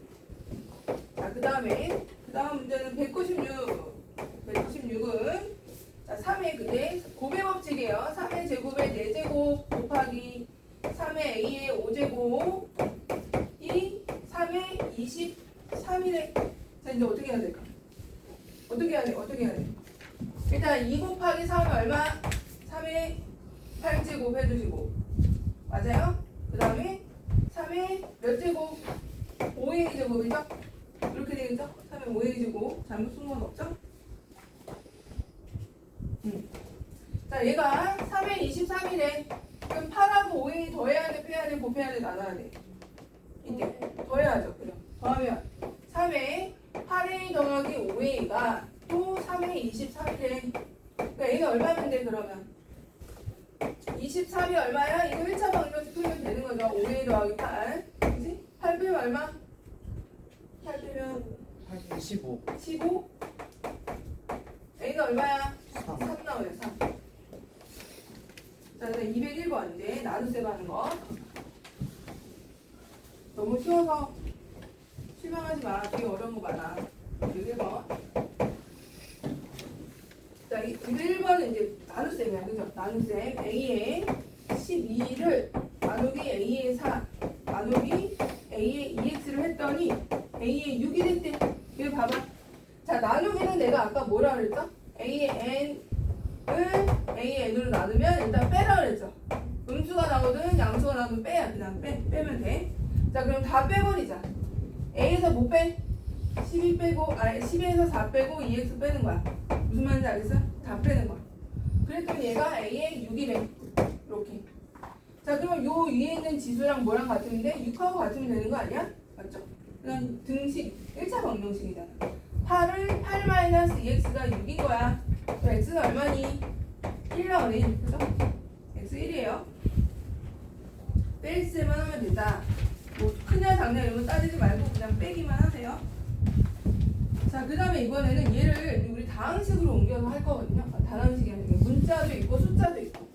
자 그 다음 문제는 196. 196은 자 3의 그게 곱의 법칙이에요. 3의 제곱의 4제곱 곱하기 3의 a의 5제곱 이 3의 23이래. 자 이제 어떻게 해야 될까? 어떻게 해야 돼? 일단 2 곱하기 3은 얼마? 3의 8제곱 해주시고 맞아요? 그 다음에 3의 몇 제곱? 5의 제곱이죠? 이렇게 되겠죠? 3의 5의 제곱 잘못 쓴 건 없죠? 자 얘가 3의 23이래. 그럼 8하고 5의 더해야 돼? 빼야 돼? 곱해야 돼? 나눠야 돼? 이때 더해야죠. 그럼 더하면 3의 8a 더하기 5a가 또 3의 23이래. 그러니까 A가 얼마면 돼 그러면? 23이 얼마야? 이거 1차 방정식 풀면 되는 거죠. 5a 더하기 8. 그치? 8 빼면 얼마? 8 빼면 85. 15? A가 얼마야? 3. 3 나와요. 3. 자, 이제 201번 이제 나눗셈 하는 거. 너무 쉬워서 실망하지 마. 되게 어려운 거 많아. 201번. 자, 201번은 이제 나눗셈이야. 그죠? 나눗셈. A의 12를 나누기 A의 4 나누기 A의 2x를 했더니 A의 6이 됐대. 이거 봐봐. 자, 나누기는 내가 아까 뭐라 그랬죠? A의 n을 A의 n으로 나누면 일단 빼라 그랬죠? 음수가 나오든 양수가 나오든 빼야 그냥 빼면 돼. 자, 그럼 다 빼버리자. A에서 뭐 빼? 12 빼고, 12에서 4 빼고 2x 빼는 거야. 무슨 말인지 알겠어? 다 빼는 거야. 그랬더니 얘가 A의 6이래. 이렇게. 자, 그럼 요 위에 있는 지수랑 뭐랑 같은데? 6하고 같으면 되는 거 아니야? 맞죠? 그냥 등식, 1차 방정식이잖아. 8을 8-2x가 6인 거야. 그럼 x는 얼마니? 1 나오네. 그죠? x 1이에요. 뺄셈만 하면 된다. 뭐 크냐 작냐 이런 거 따지지 말고 그냥 빼기만 하세요. 자, 그 다음에 이번에는 얘를 우리 다항식으로 옮겨서 할 거거든요. 다항식이 아니라 문자도 있고 숫자도 있고.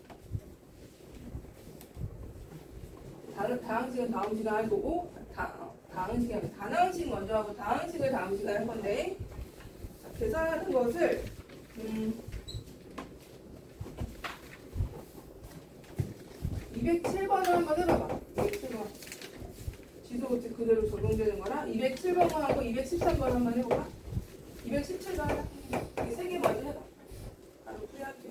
다항식은 다음 시간 할 거고 다항식이 아니라 다항식 먼저 하고 다항식을 다음 시간 할 건데 자, 계산하는 것을 207번을 한번 해봐봐. 207번. 지수법칙 그대로 적용되는 거라 207번 하고 213번 한번 해볼까? 217번 하자. 이 세 개 먼저 해봐. 바로 풀이할게.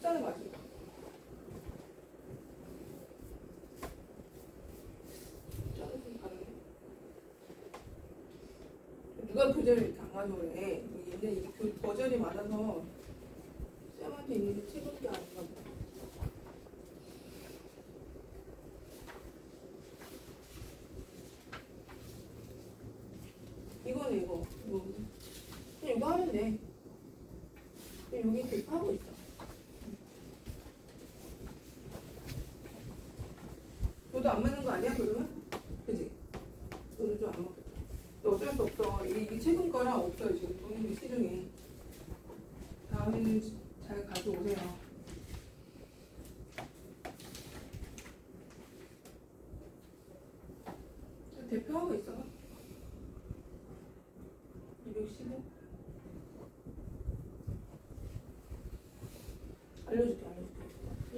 숫자는 맞을 거야. 숫자는 좀 다르네. 누가 교재를 이렇게 안 가져오래. 얘는 이게 버전이 많아서 쌤한테 있는 게 찍은 게 아닌가 보다. 이거네 이거. 그냥 이거 하면 돼. 여기 대파하고 있어. 너도 안 맞는 거 아니야 그러면? 그지? 너도 좀 안 맞겠다. 너 어쩔 수 없어. 이게 최근 거랑 없어요 지금 본인이 시중에. 다음에는 잘 가져오세요. 대표하고 있어. 215? 알려줄게.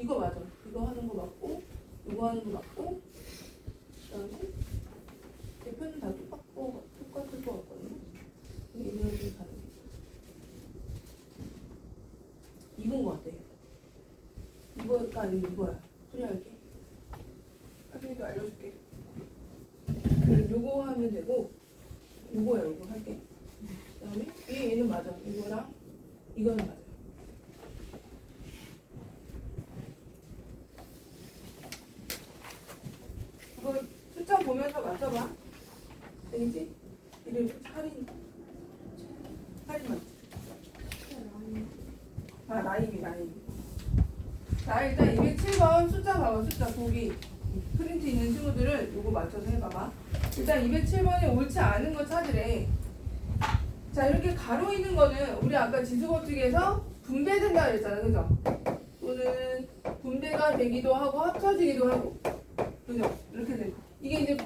이거 맞아. 이거 하는 거 맞고, 이거 하는 거 맞고, 그 다음에 대표는 다 똑같을 것 같거든요. 근데 얘는 좀 다르게. 이건 거 같아. 이거가 아니면 이거야. 소리할게. 하빈이도 알려줄게. 요거 하면 되고, 요거야, 요거 할게. 그 다음에 얘는 맞아. 이거랑 이거는 맞아. 이거 숫자 보면서 맞춰봐. 되겠지? 이름 할인 맞지? 아, 라임이. 자, 일단 207번 숫자 봐봐. 숫자 보기. 프린트 있는 친구들은 요거 맞춰서 해봐봐. 일단 207번에 옳지 않은 거 찾으래. 자, 이렇게 가로 있는 거는 우리 아까 지수법칙에서 분배된다 그랬잖아. 그죠? 또는 분배가 되기도 하고 합쳐지기도 하고. 그죠? 이렇게 돼. 이게 이제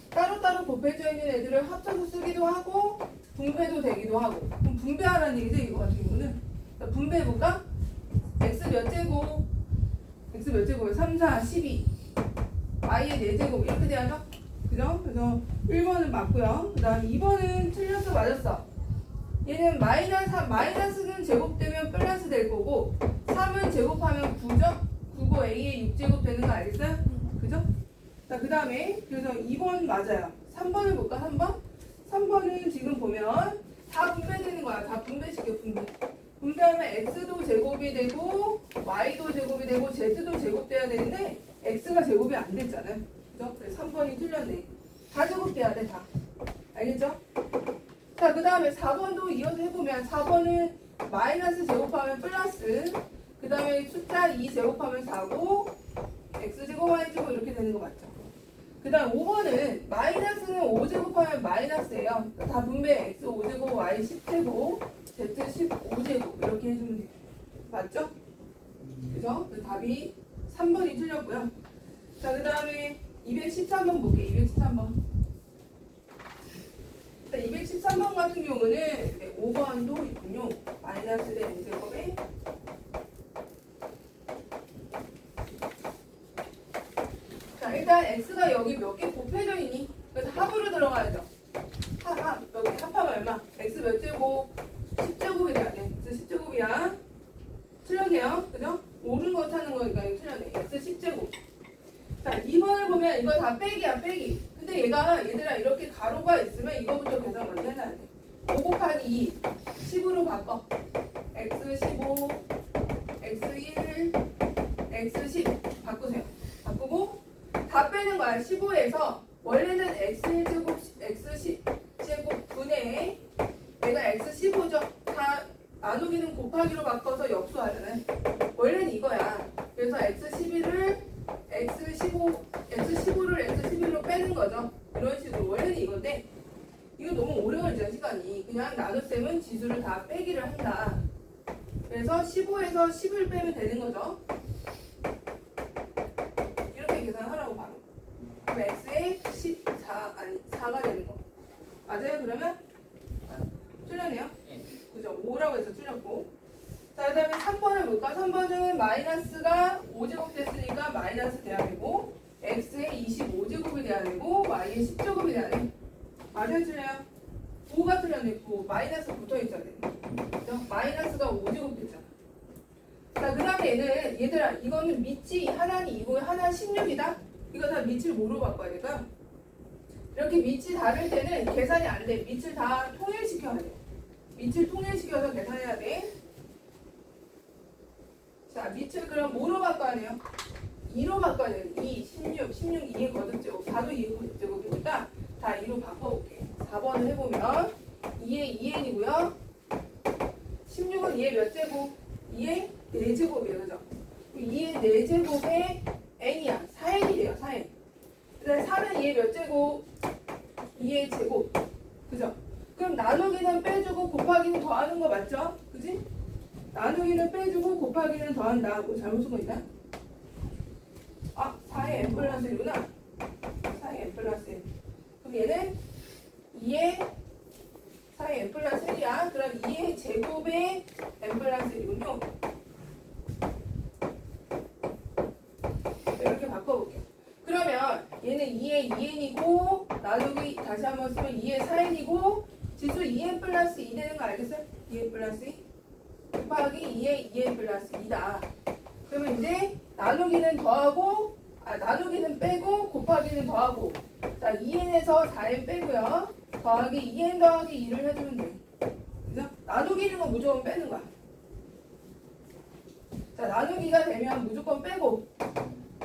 따로따로 곱해져 있는 애들을 합쳐서 쓰기도 하고 분배도 되기도 하고. 그럼 분배하라는 얘기죠, 이거 같은 경우는. 자, 분배해볼까? x 몇 제곱? x 몇 제곱에 3, 4, 12. y의 4제곱 이렇게 돼야죠? 그죠? 그래서 1번은 맞고요. 그 다음 2번은 틀렸어, 맞았어. 얘는 마이너스는 제곱되면 플러스 될 거고 3은 제곱하면 9죠? 9고 a의 6제곱 되는 거 알겠어요? 그죠? 자, 그 다음에 그래서 2번 맞아요. 3번을 볼까? 3번? 3번은 지금 보면 다 분배되는 거야. 다 분배시켜, 분배. 분배하면 x도 제곱이 되고 y도 제곱이 되고 z도 제곱돼야 되는데 x가 제곱이 안 됐잖아요. 그죠? 그래서 3번이 틀렸네. 다 제곱돼야 돼, 다. 알겠죠? 자, 그 다음에 4번도 이어서 해보면 4번은 마이너스 제곱하면 플러스 그 다음에 숫자 2 제곱하면 4고 x제곱 y제곱 이렇게 되는 거 맞죠? 그 다음 5번은 마이너스는 5제곱하면 마이너스예요. 다 분배 x 5제곱 y 10제곱 z 15제곱 이렇게 해주면 돼요. 맞죠? 그죠? 그 답이 3번이 틀렸고요. 자, 그 다음에 213번 볼게요. 213번. 자, 213번 같은 경우는 5번도 있군요. 마이너스 대 n제곱에 자, 일단 x가 여기 몇 개 곱해져 있니? 그래서 합으로 들어가야죠. 여기 합하면 얼마? x 몇 제곱? 10제곱이 돼야 돼. x 10제곱이야. 틀렸네요. 그죠? 옳은 거 찾는 거니까 이거 틀렸네. x 10제곱. 자, 2번을 보면 이거 다 빼기야, 빼기. 근데 얘들아 이렇게 가로가 있으면 이거부터 계산 먼저 해놔야 돼. 5 곱하기 2, 10으로 바꿔. x 15, x 1, x 10 바꾸세요. 바꾸고 다 빼는 거야. 15에서 원래는 x 1제곱, x 10제곱 분의 얘가 x 15죠. 다 나누기는 곱하기로 바꿔서 역수하잖아요. 원래는 이거야. 그래서 x 11을 x 15를 x 11로 빼는 거죠. 이런 식으로 원래는 이건데 이거 너무 오래 걸리잖아 시간이. 그냥 나눗셈은 지수를 다 빼기를 한다. 그래서 15에서 10을 빼면 되는 거죠. 이렇게 계산하라고 바로. 그럼 x에 4가 되는 거. 맞아요 그러면? 틀렸네요? 그죠? 5라고 해서 틀렸고. 자, 그 다음에 3번을 볼까? 3번은 마이너스가 5제곱 됐으니까 마이너스 돼야 되고 x의 25제곱이 돼야 되고 y의 10제곱이 돼야 돼. 맞아요 틀려요? 5가 틀렸네. 9. 마이너스 붙어있어야 돼. 그죠? 마이너스가 5제곱 됐잖아. 자, 그 다음에 얘들아, 이거는 밑이 하나니 이거 하나 16이다? 이거 다 밑을 뭐로 바꿔야 될까? 이렇게 밑이 다를 때는 계산이 안 돼. 밑을 다 통일시켜야 돼. 밑을 통일시켜서 계산해야 돼. 자, 밑을 그럼 뭐로 바꿔야 돼요? 2로 바꿔야 돼요. 2, 16, 2의 거듭제곱, 4도 2의 거듭제곱이니까 다 2로 바꿔볼게. 4번을 해보면 2의 2n이고요. 16은 2의 몇 제곱? 2의 4제곱이에요. 그죠? 2의 4제곱에 n이야. 4n이 돼요. 4n. 그 다음에 4는 2의 몇 제곱? 2의 제곱. 그죠? 그럼 나누기는 빼주고 곱하기는 더하는 거 맞죠? 그지? 나누기는 빼주고 곱하기는 더한다. 뭐 잘못 쓴 거 있나? 아, 4의 n 플러스 1이구나. 4의 n 플러스 1. 그럼 얘는 2의 4의 n 플러스 1이야. 그럼 2의 제곱의 n 플러스 1이군요. 이렇게 바꿔볼게요. 그러면 얘는 2의 2n이고 나누기 다시 한번 쓰면 2의 4n이고 지수 2n 플러스 2 되는 거 알겠어요? 2n 플러스 2 곱하기 2의 2n 플러스 2다. 그러면 이제 나누기는 더하고 나누기는 빼고 곱하기는 더하고 자 2n에서 4n 빼고요. 더하기 2n 더하기 2를 해주면 돼. 그죠? 나누기는 건 무조건 빼는 거야. 자 나누기가 되면 무조건 빼고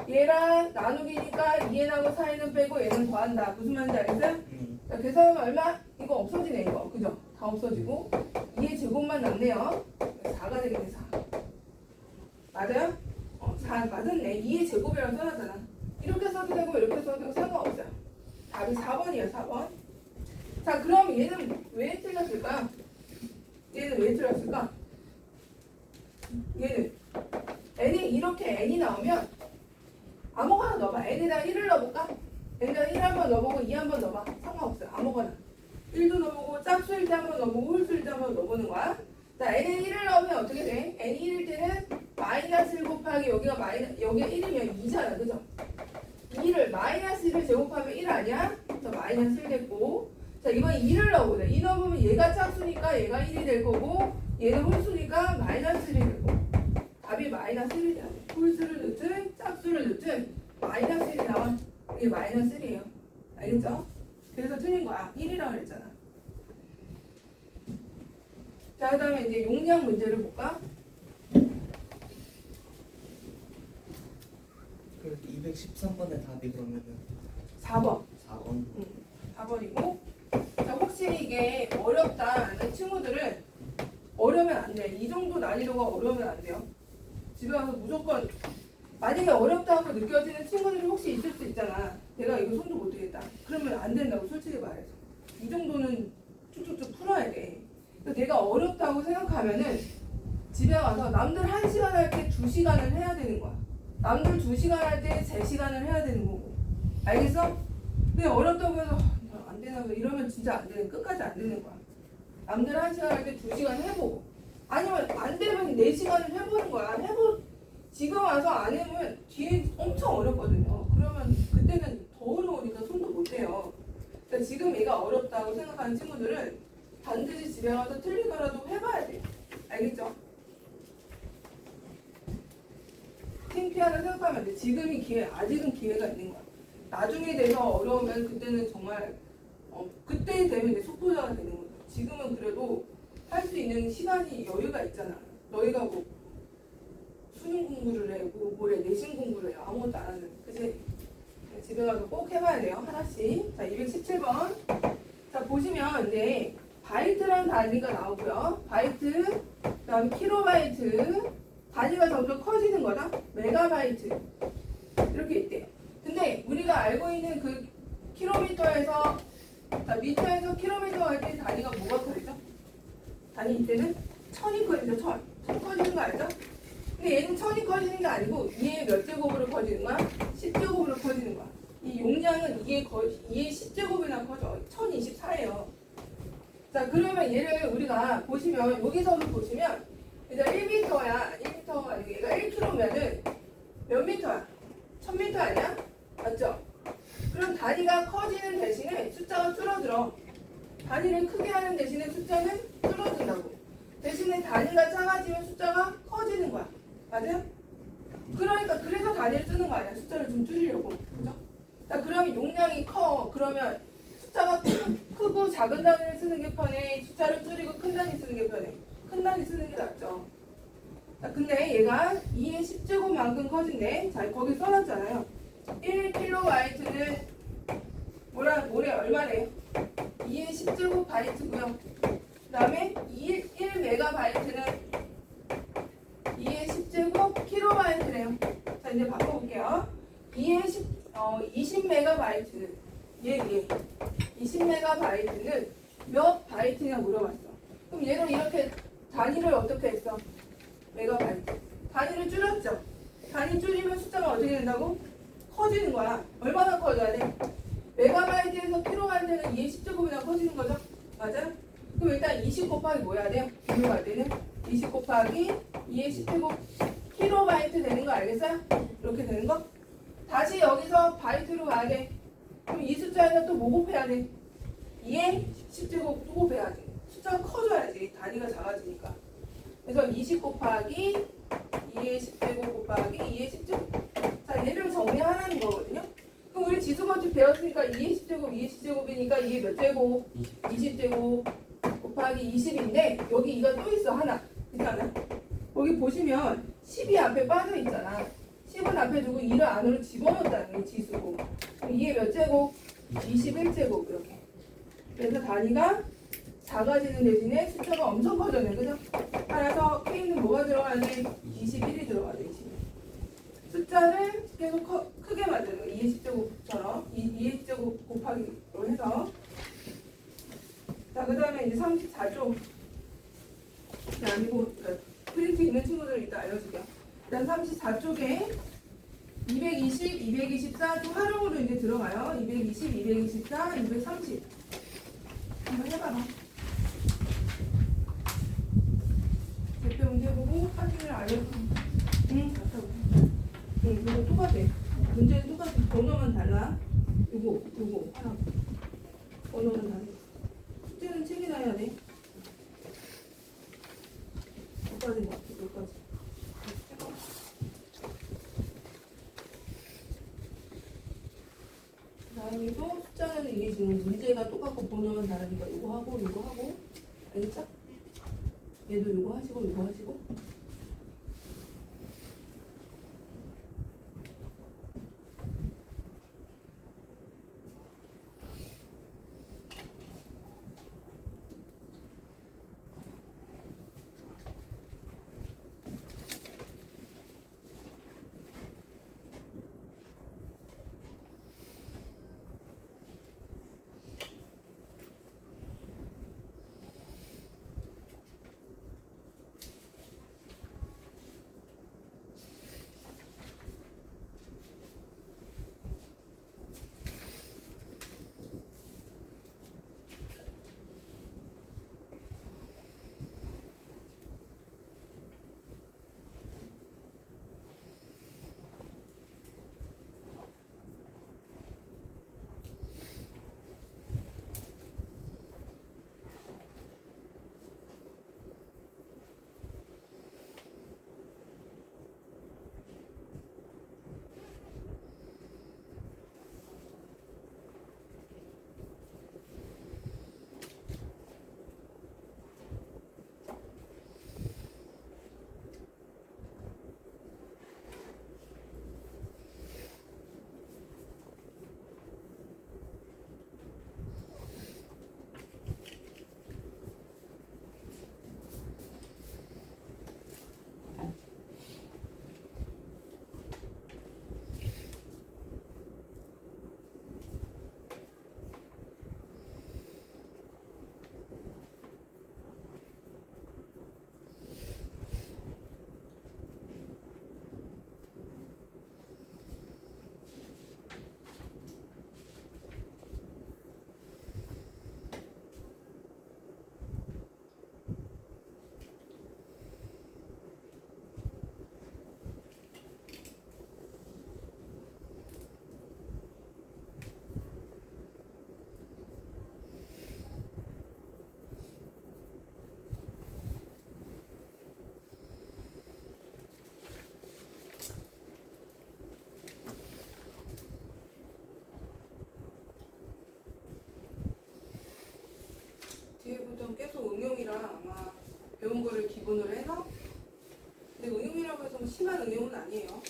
얘랑 나누기니까 2n하고 4n은 빼고 얘는 더한다. 무슨 말인지 알겠어요? 자 계산하면 얼마? 이거 없어지네 이거. 그죠? 다 없어지고 2의 제곱만 남네요. 4가 되겠네 4. 맞아요? 4 맞았네. 2의 제곱이라고 써놨잖아. 이렇게 써도 되고 이렇게 써도 되고 상관없어요. 답이 4번이에요. 4번. 자 그럼 얘는 왜 틀렸을까? 얘는 왜 틀렸을까? 얘는 n이 이렇게 n이 나오면 아무거나 넣어봐. n에다가 1을 넣어볼까? n에다가 1 한번 넣어보고 2 한번 넣어봐. 상관없어요. 아무거나. 1도 넣어보고 짝수일 때 한번 넣어보고 홀수일 때 한번 넣어보는 거야. 자 n에 1을 넣으면 어떻게 돼? n이 1일 때는 마이너스 1 곱하기 여기가 1이면 2잖아. 그죠? 2를 마이너스 1을 제곱하면 1 아니야? 그래서 마이너스 1 됐고 자 이번에 2를 넣어보자. 2 넣어보면 얘가 짝수니까 얘가 1이 될 거고 얘는 홀수니까 마이너스 1이 될 거고 답이 마이너스 1이 돼야 돼. 홀수를 넣든 짝수를 넣든 마이너스 1이 나와. 이게 마이너스 1이에요. 알겠죠? 그래서 틀린 거야. 1이라고 그랬잖아. 자, 그 다음에 이제 용량 문제를 볼까? 그래서 213번의 답이 그러면은 4번. 4번. 4번이고. 자, 혹시 이게 어렵다 하는 친구들은 어려우면 안 돼. 이 정도 난이도가 어려우면 안 돼요. 집에 가서 무조건 만약에 어렵다고 느껴지는 친구들이 혹시 있을 수 있잖아. 내가 이거 손도 못 대겠다. 그러면 안 된다고 솔직히 말해서. 이 정도는 쭉쭉쭉 풀어야 돼. 그래서 내가 어렵다고 생각하면은 집에 와서 남들 1시간 할 때 2시간을 해야 되는 거야. 남들 2시간 할 때 3시간을 해야 되는 거고. 알겠어? 근데 어렵다고 해서 안 되나 봐. 이러면 진짜 안 되는, 끝까지 안 되는 거야. 남들 1시간 할 때 2시간 해보고. 아니면 안 되면 4시간을 해보는 거야. 지금 와서 안 해보면 뒤에 엄청 어렵거든요. 그러면 그때는 더 어려우니까 손도 못 대요. 그러니까 지금 얘가 어렵다고 생각하는 친구들은 반드시 집에 가서 틀리더라도 해봐야 돼요. 알겠죠? 창피하다 생각하면 안 돼. 지금이 기회, 아직은 기회가 있는 거야. 나중에 돼서 어려우면 그때는 정말 그때 되면 이제 속보자가 되는 거죠. 지금은 그래도 할 수 있는 시간이 여유가 있잖아. 너희가 뭐 수능 공부를 해, 뭐래 내신 공부를 해, 아무것도 안 하는, 그치? 집에 가서 꼭 해봐야 돼요. 하나씩. 자, 217번. 자, 보시면 이제 바이트라는 단위가 나오고요. 바이트, 그다음 킬로바이트, 단위가 점점 커지는 거다. 메가바이트 이렇게 있대요. 근데 우리가 알고 있는 그 킬로미터에서 자, 미터에서 킬로미터 할 때 단위가 뭐가 커지죠? 단위 이때는 천이 커지죠. 천 커지는 거 알죠? 근데 얘는 천이 커지는 게 아니고 2의 몇 제곱으로 커지는 거야? 10제곱으로 커지는 거야. 이 용량은 2의 10제곱이나 커져. 1024예요. 자, 그러면 얘를 우리가 보시면 여기서도 보시면 이제 1m야. 1m가 아니고 얘가 1km면은 몇 미터야? 1000m 아니야? 맞죠? 그럼 단위가 커지는 대신에 숫자가 줄어들어. 단위를 크게 하는 대신에 숫자는 줄어든다고. 대신에 단위가 작아지면 숫자가 커지는 거야. 맞아요? 그러니까 그래서 단위를 쓰는 거 아니야. 숫자를 좀 줄이려고. 그죠? 자, 그러면 용량이 커. 그러면 숫자가 크고 작은 단위를 쓰는 게 편해. 숫자를 줄이고 큰 단위 쓰는 게 편해. 큰 단위 쓰는 게 낫죠. 자, 근데 얘가 2의 10제곱만큼 커진대. 자, 거기 써놨잖아요. 1kB는 뭐래 얼마래요? 2의 10제곱 바이트고요. 그 다음에 1메가바이트는 2의 10제곱 킬로바이트래요. 자, 이제 바꿔볼게요. 20메가바이트는 얘 20메가바이트는 몇 바이트냐 물어봤어. 그럼 얘는 이렇게 단위를 어떻게 했어? 메가바이트. 단위를 줄였죠. 단위 줄이면 숫자가 어떻게 된다고? 커지는 거야. 얼마나 커져야 돼? 메가바이트에서 킬로바이트는 2의 10제곱이나 커지는 거죠? 맞아요? 그럼 일단 20 곱하기 뭐 해야 돼요? 비교할 때는 20 곱하기 2의 10제곱 킬로바이트 되는 거 알겠어요? 이렇게 되는 거? 다시 여기서 바이트로 가야 돼. 그럼 이 숫자에서 또 뭐 곱해야 돼? 2의 10제곱 또 곱해야 돼. 숫자가 커져야지. 단위가 작아지니까. 그래서 20 곱하기 2의 10제곱 곱하기 2의 10제곱. 자, 얘를 정리하라는 거거든요. 그럼 우리 지수법칙 배웠으니까 2의 10제곱, 2의 10제곱이니까 이게 몇 제곱? 20제곱 곱하기 20인데 여기 이거 또 있어 하나. 있잖아. 거기 보시면 10이 앞에 빠져 있잖아. 10은 앞에 두고 2를 안으로 집어넣었다는 게 지수고. 그럼 이게 몇 제곱? 21제곱 이렇게. 그래서 단위가 작아지는 대신에 숫자가 엄청 커졌네. 그죠? 따라서 K는 뭐가 들어가야 돼? 21이 들어가야 돼. 21. 숫자를 계속 크게 만드는 거. 2의 10제곱처럼 2의 10제곱 곱하기로 해서. 자, 그 다음에 이제 34쪽. 아니고 프린트 있는 친구들 이따 알려줄게요. 일단 34쪽에 220, 224 또 활용으로 이제 들어가요. 220, 224, 230 한번 해봐봐. 대표 문제 보고 사진을 알려줘. 맞다고. 이거 똑같아. 문제는 똑같아. 번호만 달라. 요거 하나. 번호는 달라. 숙제는 책이나 해야 돼. 여기까지 봐. 여기까지. 다행히도 숫자는 이게 지금 문제가 똑같고 번호만 다르니까 이거 하고 이거 하고 알겠죠? 얘도 이거 하시고 이거 하시고. 기본으로 해서. 근데 응용이라고 해서 심한 응용은 아니에요.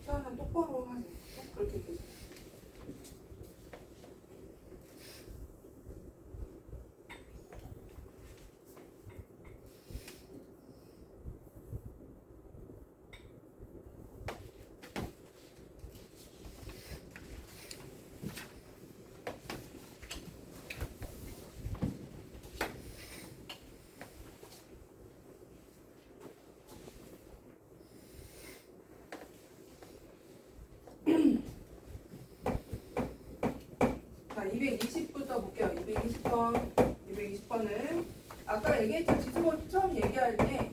수학은 똑바로 하세요. 그렇게 되죠. 자, 220부터 볼게요. 220번. 220번은 아까 얘기했죠. 지수번 처음 얘기할 때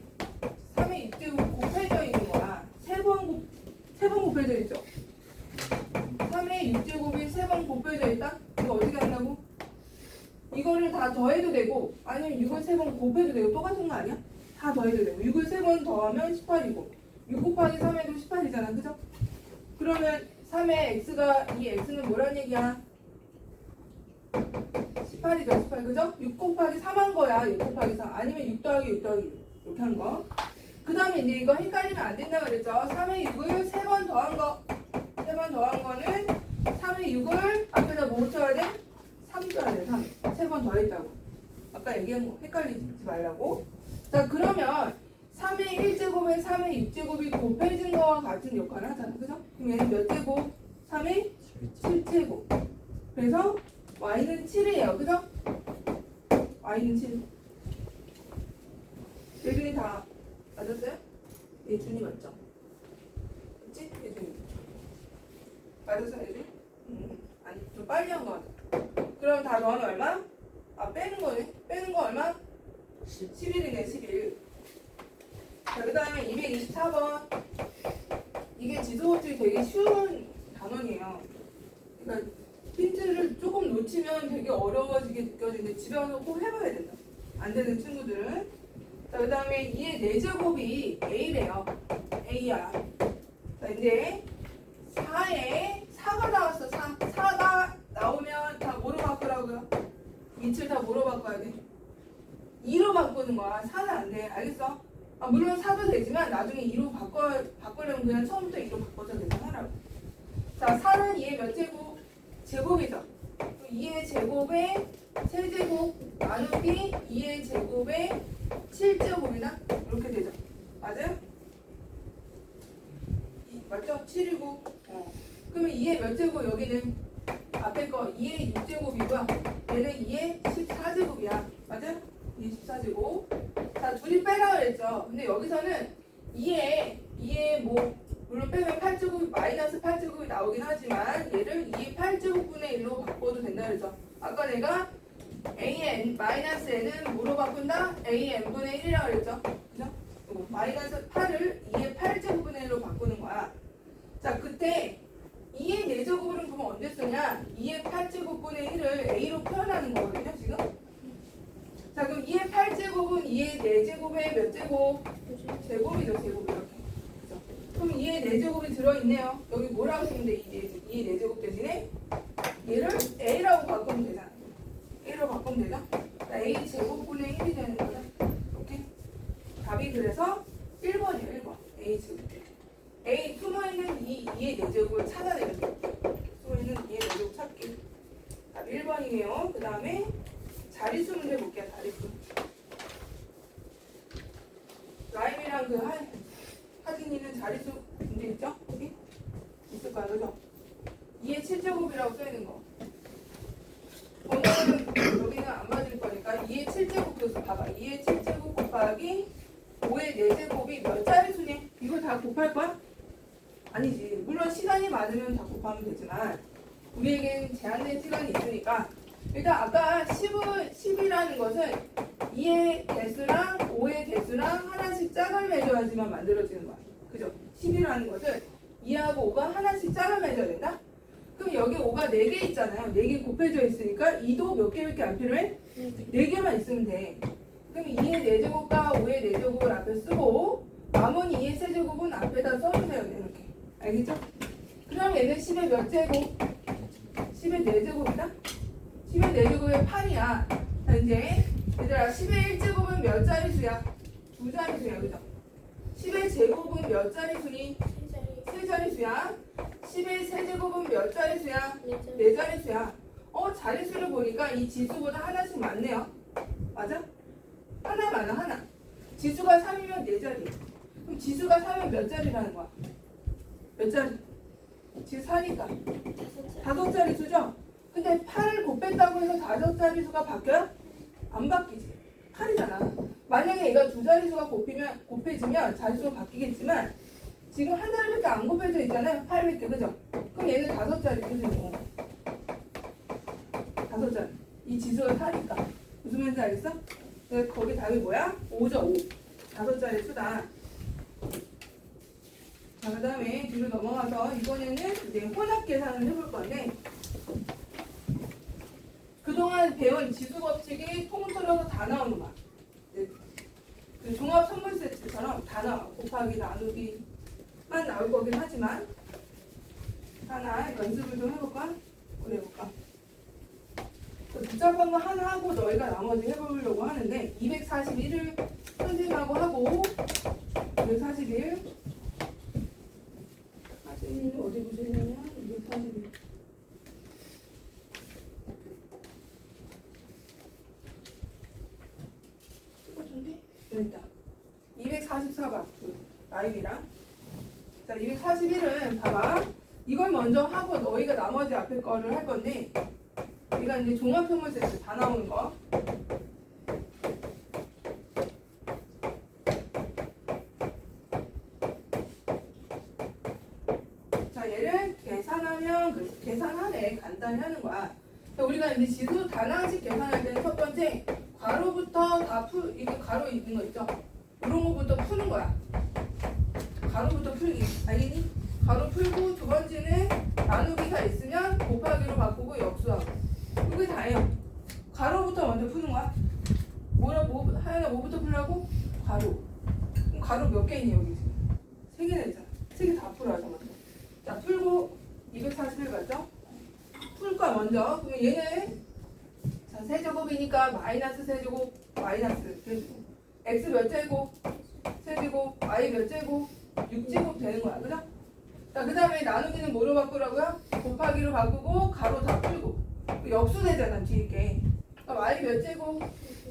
3의 6제곱 곱해져 있는 거야. 세 번 곱해져 있죠. 3의 6제곱이 3번 곱해져 있다? 이거 어떻게 한다고? 이거를 다 더해도 되고 아니면 6을 3번 곱해도 되고 똑같은 거 아니야? 다 더해도 되고 6을 3번 더하면 18이고 6 곱하기 3해도 18이잖아. 그죠? 그러면 3의 x가 이 x는 뭐란 얘기야? 18이죠. 18. 그죠? 6 곱하기 3 한 거야. 6 곱하기 3. 아니면 6 더하기 6 더하기 6. 이렇게 한 거. 그 다음에 이제 이거 헷갈리면 안 된다 그랬죠. 3의 6을 3번 더한 거. 3번 더한 거는 3의 6을 앞에다 뭐 쳐야 돼? 3 써야 돼. 3. 3번 더했다고. 아까 얘기한 거 헷갈리지 말라고. 자, 그러면 3의 1제곱에 3의 6제곱이 곱해진 거와 같은 역할을 하잖아. 그죠? 그럼 얘는 몇 제곱? 3의 7제곱. 그래서 y는 7이에요. 그죠? y는 7. 예준이 다 맞았어요? 예준이 맞죠? 맞지? 예준이. 맞았어, 예준이? 아니, 좀 빨리 한 거 같아. 그럼 다 더하면 얼마? 아, 빼는 거네. 빼는 거 얼마? 11이네, 11. 자, 그 다음에 224번. 이게 지수법칙이 되게 쉬운 단원이에요. 그러니까 힌트를 조금 놓치면 되게 어려워지게 느껴지는데 집에 와서 꼭 해봐야 된다. 안 되는 친구들은. 자, 그 다음에 2의 4제곱이 A래요. A야. 자, 이제 4에 4가 나왔어. 4가 나오면 다 뭐로 바꾸라고요? 밑을 다 뭐로 바꿔야 돼? 2로 바꾸는 거야. 4는 안 돼. 알겠어? 아, 물론 4도 되지만 나중에 2로 바꾸려면 그냥 처음부터 2로 바꿔서 계산하라고. 자, 4는 2의 몇 제곱? 제곱이죠. 2의 제곱에 세제곱 나누기 2의 제곱에 7제곱이나 이렇게 되죠. 맞아요? 맞죠? 7이고. 그러면 2의 몇 제곱? 여기는 앞에 거 2의 6제곱이고요. 얘는 2의 14제곱이야. 맞아요? 2의 14제곱. 자, 둘이 빼라 그랬죠. 근데 여기서는 2의 뭐 물론 빼면 8제곱이 마이너스 8제곱이 나오긴 하지만 얘를 2의 8제곱분의 1로 바꿔도 된다 그랬죠. 아까 내가 an 마이너스 n은 뭐로 바꾼다? an분의 1이라고 그랬죠. 그죠? 마이너스 8을 2의 8제곱분의 1로 바꾸는 거야. 자, 그때 2의 4제곱은 그러면 언제 쓰냐? 뭐냐? 2의 8제곱분의 1을 a로 표현하는 거거든요, 지금. 자, 그럼 2의 8제곱은 2의 4제곱의 몇 제곱? 제곱이죠, 제곱 이렇게. 그죠? 그럼 2의 4제곱이 들어있네요. 여기 뭐라고 쓰면 돼? 2의 4제곱 대신에 얘를 a라고 바꾸면 되잖아. a로 바꾸면 되죠? 자, a 제곱분의 1이 되는 거죠. 이렇게. 답이 그래서 1번이에요, 1번. a 제곱. a 숨어있는 2의 4제곱을 찾아내는 거. 숨어있는 2의 4제곱 찾기. 답 1번이에요. 그 다음에 자릿수 문제 볼게요. 자릿수. 라임이랑 그 하진이는 자릿수 문제 있죠? 여기? 있을 거야, 그죠? 2의 7제곱이라고 써있는 거. 오늘은 여기는 안 맞을 거니까 2의 7제곱 교수 봐봐. 2의 7제곱 곱하기 5의 4제곱이 몇 자릿수니? 이거 다 곱할 거야? 아니지. 물론 시간이 많으면 다 곱하면 되지만 우리에겐 제한된 시간이 있으니까 일단 아까 10이라는 것은 2의 개수랑 5의 개수랑 하나씩 짝을 맺어야지만 만들어지는 거야. 그죠? 10이라는 것은 2하고 5가 하나씩 짝을 맺어야 된다? 그럼 여기 5가 4개 있잖아요. 4개 곱해져 있으니까 2도 몇 개밖에 안 필요해? 4개만 있으면 돼. 그럼 2의 4제곱과 5의 4제곱을 앞에 쓰고 남은 2의 세제곱은 앞에다 써주세요. 이렇게. 알겠죠? 그럼 얘는 10의 몇 제곱? 10의 4제곱이다? 10의 4제곱의 8이야. 자, 이제 얘들아 10의 1제곱은 몇 자릿수야? 2자릿수야. 그죠? 10의 제곱은 몇 자릿수니? 3자릿수야. 10의 세제곱은 몇 자릿수야? 4자릿수야. 자릿수를 보니까 이 지수보다 하나씩 많네요. 맞아? 하나 많아, 하나. 지수가 3이면 4자리. 그럼 지수가 3이면 몇 자리라는 거야? 몇 자리? 지수 4니까 5자릿수죠? 근데 8을 곱했다고 해서 5자릿수가 바뀌어요? 안 바뀌지. 8이잖아. 만약에 얘가 2자릿수가 곱해지면 자릿수가 바뀌겠지만 지금 한 자리밖에 안 곱해져 있잖아요. 800개, 그죠? 그럼 얘는 5자릿수죠. 5자리. 이 지수가 4니까. 무슨 말인지 알겠어? 그래서 거기 답이 뭐야? 5죠, 5. 5자릿수다. 자, 그 다음에 뒤로 넘어가서 이번에는 이제 혼합 계산을 해볼 건데 그동안 배운 지수 법칙이 통틀어서 다 나오는 거야. 그 종합 선물 세트처럼 다 나와. 곱하기, 나누기만 나올 거긴 하지만 하나 연습을 좀 해볼까? 우리 해볼까? 복잡한 거 하나 하고 너희가 나머지 해보려고 하는데 241을 선생님하고 하고 241 하진이는 어디 보시냐면 241 찍어준대? 여기 있다. 244번 라임이랑 자 241은 봐봐 이걸 먼저 하고 너희가 나머지 앞에 거를 할 건데 우리가 이제 종합선물 세트 다 나오는 거 자 얘를 계산하면 계산하네 간단히 하는 거야. 자, 우리가 이제 지수 단항식 계산할 때는 첫 번째 가로부터 이게 가로 있는 거 있죠? 이런 거부터 푸는 거야. 가로부터 풀기 알겠니? 가로 풀고 두 번째는 나누기가 있으면 곱하기로 바꾸고 역수하고 그게 다예요. 가로부터 먼저 푸는 거야. 하연아 뭐부터 풀라고? 가로. 그럼 가로 몇 개 있니 여기 지금? 3개나 있잖아. 3개 다 풀어야 돼 먼저. 자 풀고 241 맞죠? 풀 거야 먼저. 그럼 얘는 자 세제곱이니까 마이너스 세제곱 마이너스 세제곱 x 몇 제곱? 세제곱 y 몇 제곱? 6제곱 되는 거야. 그죠? 자 그 다음에 나누기는 뭐로 바꾸라고요? 곱하기로 바꾸고 가로 다 풀고 역수되잖아 뒤에 게. 그러니까 y 몇 제곱?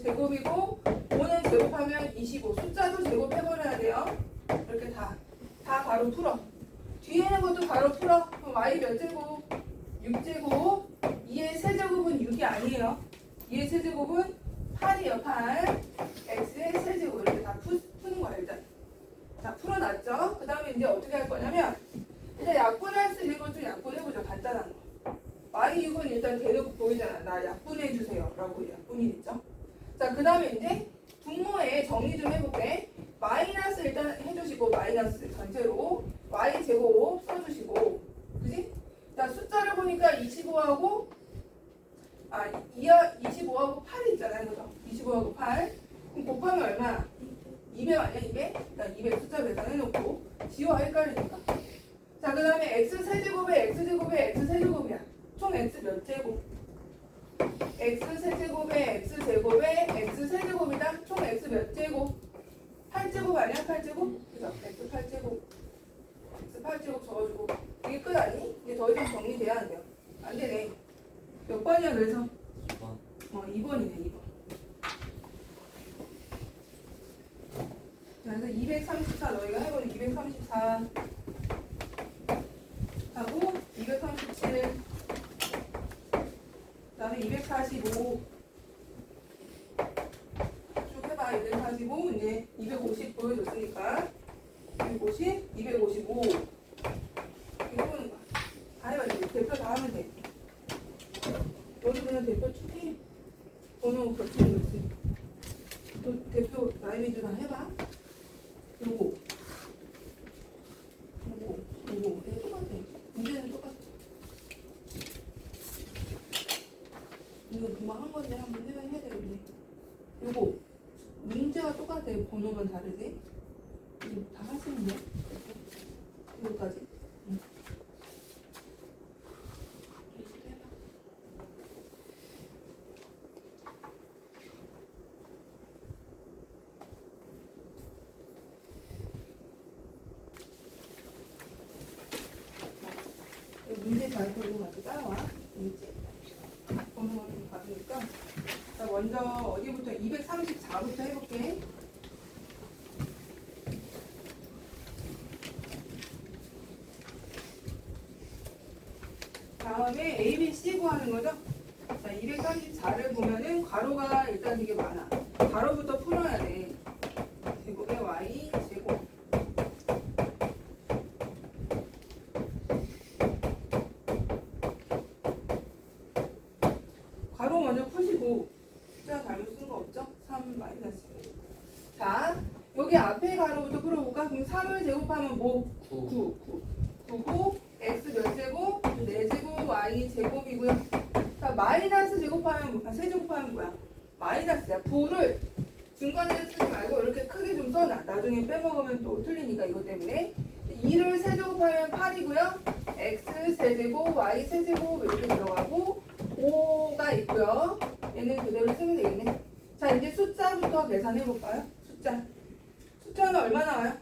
제곱이고 5는 제곱하면 25 숫자도 제곱해버려야 돼요. 이렇게 다 가로 풀어. 뒤에 있는 것도 가로 풀어. 그럼 y 몇 제곱? 6제곱 2의 세제곱은 6이 아니에요. 2의 세제곱은 8이에요. 8 x의 세제곱 이렇게 다 푸는 거야 일단. 자 풀어놨죠. 그 다음에 이제 어떻게 할 거냐면 일단 약분할 수 있는 것 좀 약분해보죠. 간단한 거. y6은 일단 대놓고 보이잖아. 나 약분해주세요 라고 약분이 있죠. 자 그 다음에 이제 분모에 정리 좀 해볼게. 마이너스 일단 해주시고 마이너스 전체로 y제곱 써주시고 그지? 그 자, 숫자를 보니까 25하고 25하고 8이 있잖아요. 그죠? 25하고 8. 그럼 곱하면 얼마야? 200 아니야? 200? 일단 200 숫자 계산해놓고 지워 헷갈리니까. 자, 그 다음에 x 세제곱에 x제곱에 x세제곱이야. 총 x 몇 제곱? x 세제곱에 x제곱에 x세제곱이다. 총 x 몇 제곱? 8제곱 아니야? 8제곱? 그죠? x 8제곱. x 8제곱 적어주고. 이게 끝 아니? 이게 더 이상 정리돼야 안 돼요. 안 되네. 몇 번이야, 그래서? 2번. 2번이네, 2번. 자, 그래서 234, 너희가 해보는 234 하고 237, 그 다음에 245 쭉 해봐. 245 이제 250 보여줬으니까 250, 255 이렇게 해보는 거야. 다 해봐. 이제 대표 다 하면 돼. 너도 그냥 대표 쭉 해. 번호 겹치는 거 있으니까. 또 대표 라이미드 다 해봐. 요거 이거 똑같아. 문제는 똑같아. 이거 금방 한 건데 한번 해야 되는데. 요거 문제가 똑같아. 번호만 다르지. 이거 다 하시는데. 이거까지. 응. 이렇게 해봐. 문제 잘 보고 가지고 따라와. 알겠지? 번호가 좀 받으니까. 자, 먼저 어디부터? 234부터 해볼게. 다음에 A, B, C 구하는 거죠? 자, 234를 보면은 괄호가 일단 되게 많아. 괄호부터 풀어야 돼. 제곱에 Y, 제곱. 괄호 먼저 푸시고 숫자 잘못 쓴 거 없죠? 3 마이너스. 자, 여기 앞에 괄호부터 풀어볼까? 그럼 3을 제곱하면 뭐? 9. 9고 x 몇 제곱? 4제곱 y 제곱이고요. 자, 마이너스 제곱하면 세제곱하면 뭐야? 마이너스야. 9를 중간에 쓰지 말고 이렇게 크게 좀 써놔. 나중에 빼먹으면 또 틀리니까 이것 때문에. 2를 세제곱하면 8이고요. x 세제곱, y 세제곱 이렇게 들어가고 5가 있고요. 얘는 그대로 쓰면 되겠네. 자, 이제 숫자부터 계산해볼까요? 숫자는 얼마 나와요?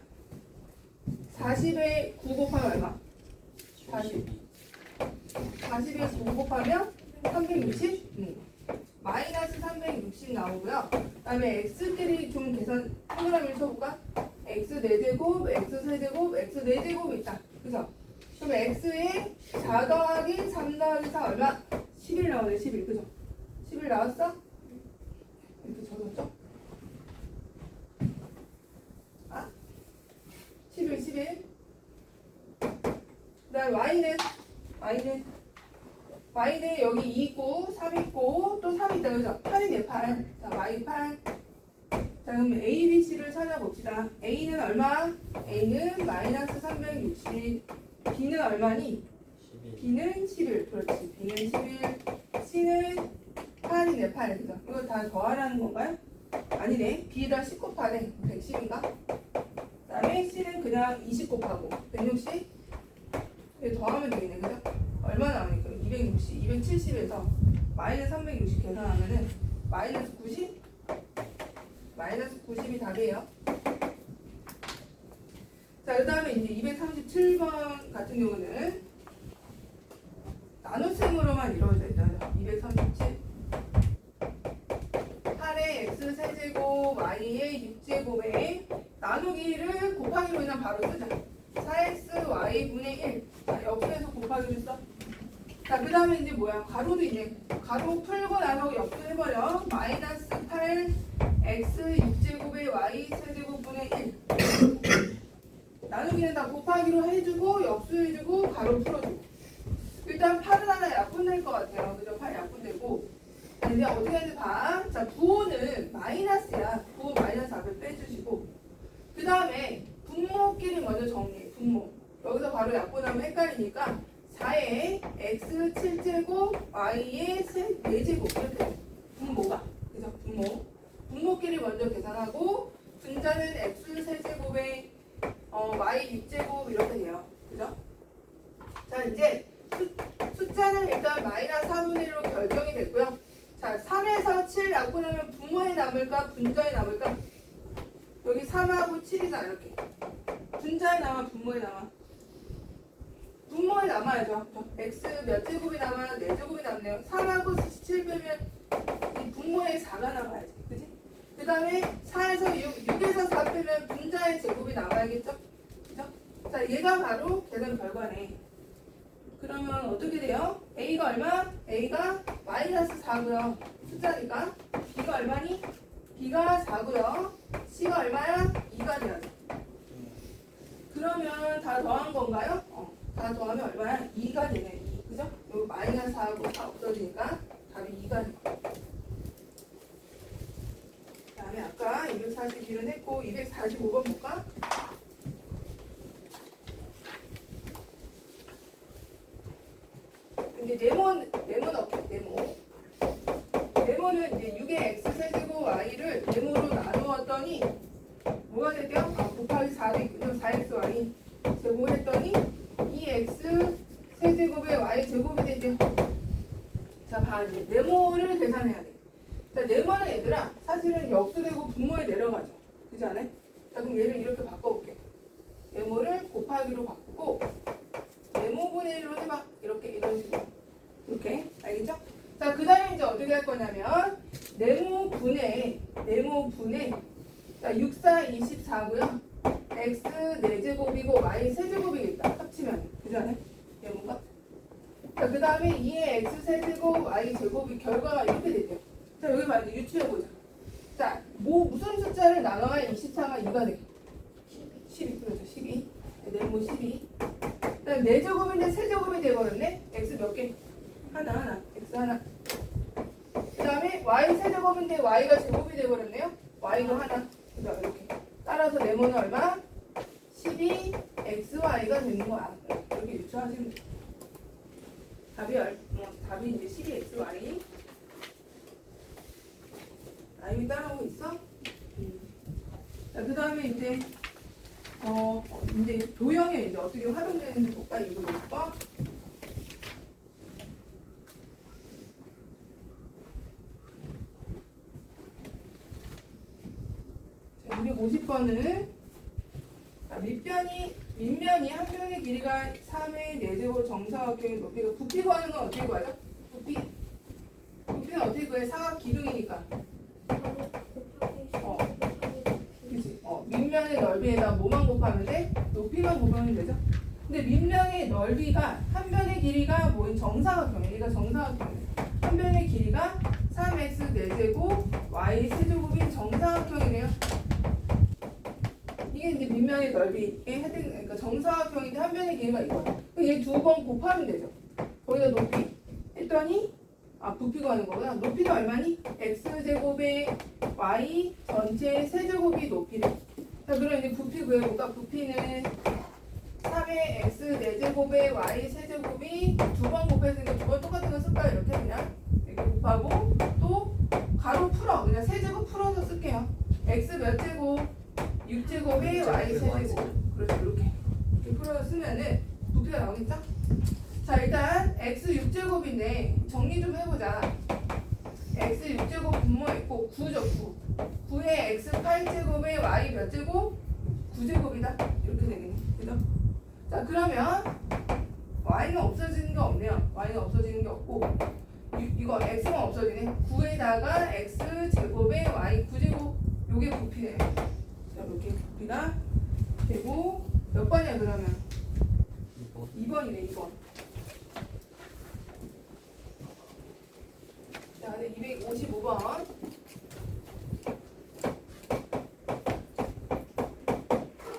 40에 9 곱하면 얼마? 40에 9 곱하면 360? 마이너스 360 나오고요. 그 다음에 x끼리 좀 계산 동그라미를 쳐볼까? x 4제곱, x 세제곱, x 4제곱 있다. 그죠? 그럼 x에 4 더하기 3 더하기 4 얼마? 11 나오네. 11. 그죠? 11 나왔어? 이렇게 적었죠? 11. 그 다음 y는 여기 2 있고 3 있고 또 3 있다. 그죠? 8이네 8. 자, y 8. 자, 그럼 A, B, C를 찾아봅시다. A는 얼마? A는 마이너스 360. B는 얼마니? 11. B는 11. 그렇지. B는 11. C는 8이네 8. 그죠? 이거 다 더하라는 건가요? 아니네. B에다 10 곱하네. 110인가? 그 다음에 C는 그냥 20 곱하고 160? 이거 더하면 되겠네. 그죠? 얼마 나오니까? 260, 270에서 마이너스 360 계산하면은 마이너스 90? 마이너스 90이 답이에요. 자, 그 다음에 이제 237번 같은 경우는 나눗셈으로만 이루어져 있다. 237. 8의 x 세제곱, y의 6제곱에 나누기를 곱하기로 그냥 바로 쓰자. 4x y분의 1. 자, 역수해서 곱하기로 써. 자, 그 다음에 이제 뭐야? 가로도 이제 가로 풀고 나서 역수해버려. 마이너스 8 x 6제곱에 y 세제곱분의 1. 나누기는 다 곱하기로 해주고 역수해주고 가로 풀어주고. 일단 8은 하나 약분될 것 같아요. 그죠? 8 약분되고. 이제 어떻게 하는지 봐. 자, 부호는 마이너스야. 부호 마이너스 앞에 빼주시고. 그 다음에 분모끼리 먼저 정리해. 분모. 여기서 바로 약분하면 헷갈리니까 4의 x 7제곱 y의 4제곱 이렇게 돼. 분모가 그죠? 분모끼리 먼저 계산하고 분자는 x 세제곱에 y 6제곱 이렇게 돼요. 그죠? 자 이제 숫자는 일단 마이너스 4분의 1로 결정이 됐고요. 자 3에서 7 낳고 나면 분모에 남을까 분자에 남을까? 여기 3하고 7이잖아 이렇게. 분자에 남아 분모에 남아? 분모에 남아야죠. x 몇 제곱이 남아? 4제곱이 남네요. 3하고 7 빼면 이 분모에 4가 남아야지. 그지? 그 다음에 4에서 6에서 4 빼면 분자의 제곱이 남아야겠죠? 그죠? 자, 얘가 바로 계산 결과네. 그러면 어떻게 돼요? A가 얼마? A가 마이너스 4고요. 숫자니까. B가 얼마니? B가 4고요. C가 얼마야? 2가 돼야죠. 그러면 다 더한 건가요? 다 더하면 얼마야? 2가 되네. 2. 그죠? 여기 마이너스 4하고 4 없어지니까 답이 2가 돼. 그 다음에 아까 241은 했고 245번 볼까? 이제 네모는 어떻게 네모는 이제 6의 x 세제곱 y를 네모로 나누었더니 뭐가 되죠? 곱하기 4도 있군요. 4xy 제곱을 했더니 2x 세제곱에 y 제곱이 되죠. 자, 봐 이제 네모를 계산해야 돼. 자, 네모는 얘들아 사실은 역수되고 분모에 내려가죠. 그렇지 않아요? 자, 그럼 얘를 이렇게 바꿔볼게. 네모를 곱하기로 바꾸고 네모분의 1로 해봐. 이렇게 이런 식으로. 이렇게 알겠죠? 자, 그 다음에 이제 어떻게 할 거냐면 네모분의 자, 6, 4, 24고요. x 4제곱이고 y 세제곱이겠다. 합치면. 그죠? 않아요? 네모가. 자, 그 다음에 2의 x 세제곱 y 제곱이 결과가 이렇게 되죠. 자, 여기 봐요. 유추해보자. 자, 무슨 숫자를 나눠야 24가 2가 돼? 12. 그렇죠. 12. 네모 12. 그 다음 4제곱인데 세제곱이 돼버렸네? x 몇 개? 하나. x 하나. 그 다음에 y 세제곱인데 y가 제곱이 돼버렸네요? y가 하나. 그 다음에 이렇게. 따라서 네모는 얼마? 12 xy가 되는 거야. 이렇게 유추하시면 돼요. 답이 이제 12xy. 아이미 따라오고 있어? 자, 그 다음에 이제 도형에 이제 어떻게 활용되는지 볼까? 이거 볼까? 자, 250번은 밑면이 한 변의 길이가 3의 4제곱 정사각형의 높이가 부피 구하는 건 어떻게 구하죠? 부피는 어떻게 구해? 사각 기둥이니까. 그치? 밑면의 넓이에다 뭐만 곱하면 돼? 높이만 곱하면 되죠? 근데 밑면의 넓이가 한 변의 길이가 뭐인 정사각형이에요. 얘가 정사각형이에요. 한 변의 길이가 3x 4제곱 y 세제곱인 정사각형이네요. 이게 이제 밑면의 넓이에 해당, 그러니까 정사각형인데 한 변의 길이가 이거예요. 얘 두 번 곱하면 되죠. 거기다 높이 했더니 부피 구하는 거구나. 높이가 얼마니? x제곱에 y 전체 세제곱이 높이래. 자, 그럼 이제 부피 구해볼까? 부피는 3의 x 4제곱에 y 세제곱이 두 번 곱했으니까 두 번 똑같은 거 쓸까요? 이렇게 그냥 이렇게 곱하고 또 가로 풀어. 그냥 세제곱 풀어서 쓸게요. x 몇 제곱? 6제곱에 y 세제곱. 그렇죠. 이렇게 풀어서 쓰면은 부피가 나오겠죠? 자, 일단 x 6제곱인데 정리 좀 해보자. x 6제곱 분모했고 9죠. 9에 x 8제곱에 y 몇 제곱? 9제곱이다. 이렇게 되겠네. 그죠? 자, 그러면 y는 없어지는 게 없네요. y는 없어지는 게 없고 이거 x만 없어지네. 9에다가 x 제곱에 y 9제곱. 요게 부피네요. 자, 이렇게 부피가 되고 몇 번이야 그러면? 2번이네. 2번. 자, 255번.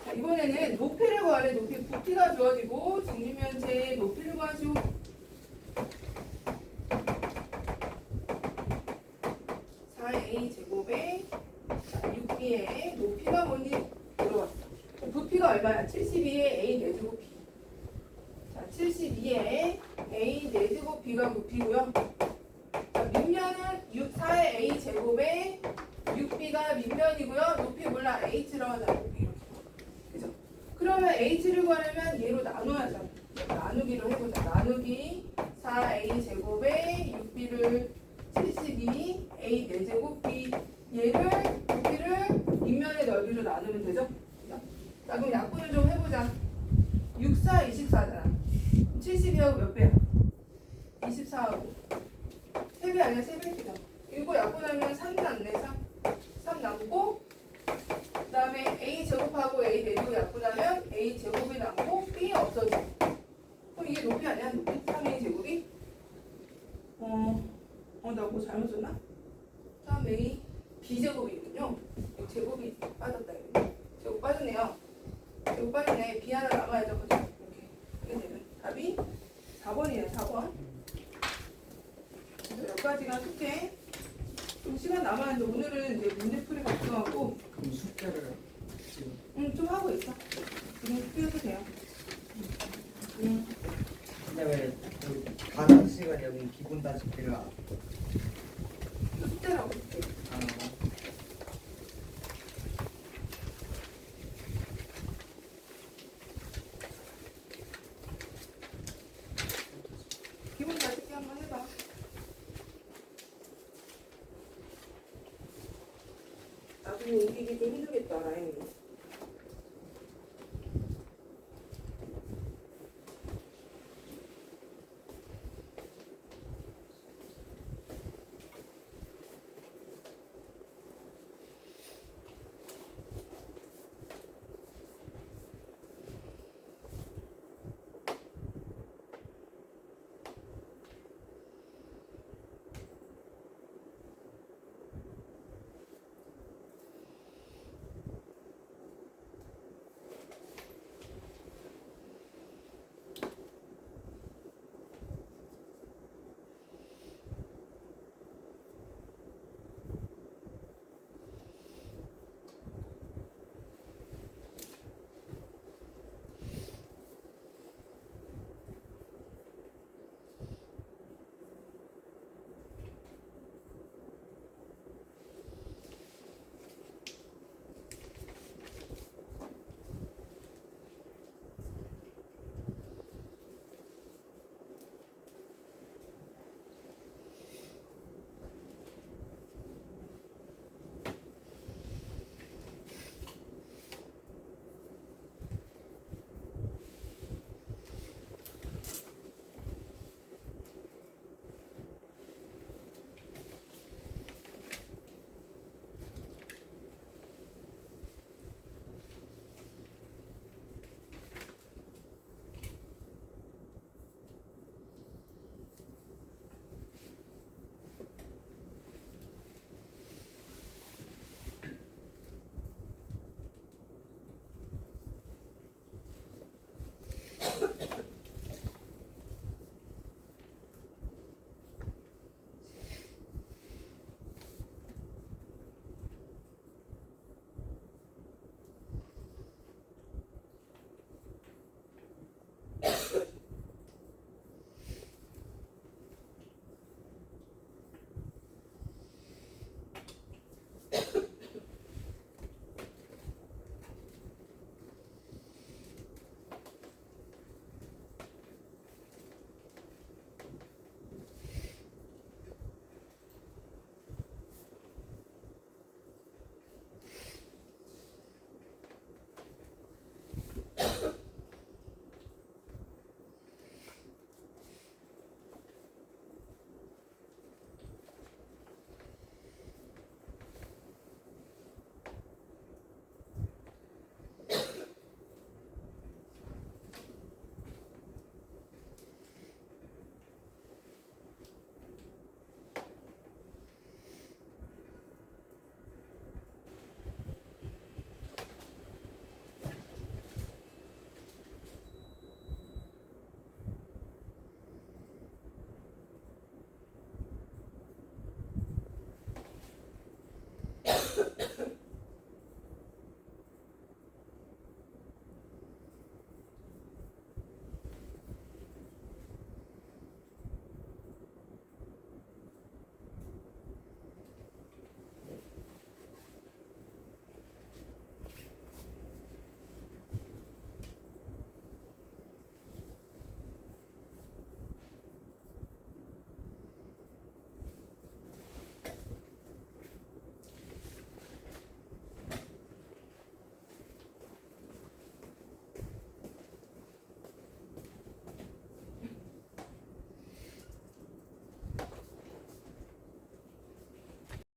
자, 이번에는 높이를 구하래. 높이. 부피가 주어지고 정리면체의 높이를 구하시오. 제곱에 6b의 높이가 뭔지 물어봤어. 부피가 얼마야? 72의 a 4제곱 b. 자, 72에 A 4제곱 B가 부피고요. 자, 밑면은 4의 A 제곱에 6B가 밑면이고요. 높이 몰라 H로 하자. 그죠? 그러면 H를 구하려면 얘로 나눠야죠. 나누기로 해보자. 나누기 4A 제곱에 6B를 72 A 4제곱 B 얘를 높이를 밑면의 넓이로 나누면 되죠? 그죠? 자 그럼 약분을 좀 해보자. 6, 4, 24잖아. 72하고 몇 배야? 24하고 3배 아니야? 3배 그죠? 이거 약분하면 3 남네 3 남고 그 다음에 A 제곱하고 A 내리고 약분하면 A 제곱이 남고 B 없어져. 그럼 이게 높이 아니야? 높이? 3A 제곱이? 나 뭐 잘못 썼나? 3A B 제곱이군요. 제곱이 빠졌다. 이거. 제곱 빠졌네요. 제곱 빠졌네. B 하나 남아야죠. 그죠? 이렇게 되면 답이 4번이네. 4번. 그래서 여기까지가 숙제. 좀 시간 남았는데 오늘은 이제 문제풀이 걱정하고 그럼 숙제를 지금 좀 하고 있어. 지금 숙제해도 돼요. 근데 왜 여기 가장 시간 여기 기본 다시기를 숙제라고 숙제. 기본 다시기 한번 해봐. 나중에 옮기기 좀 힘들겠다 라인이.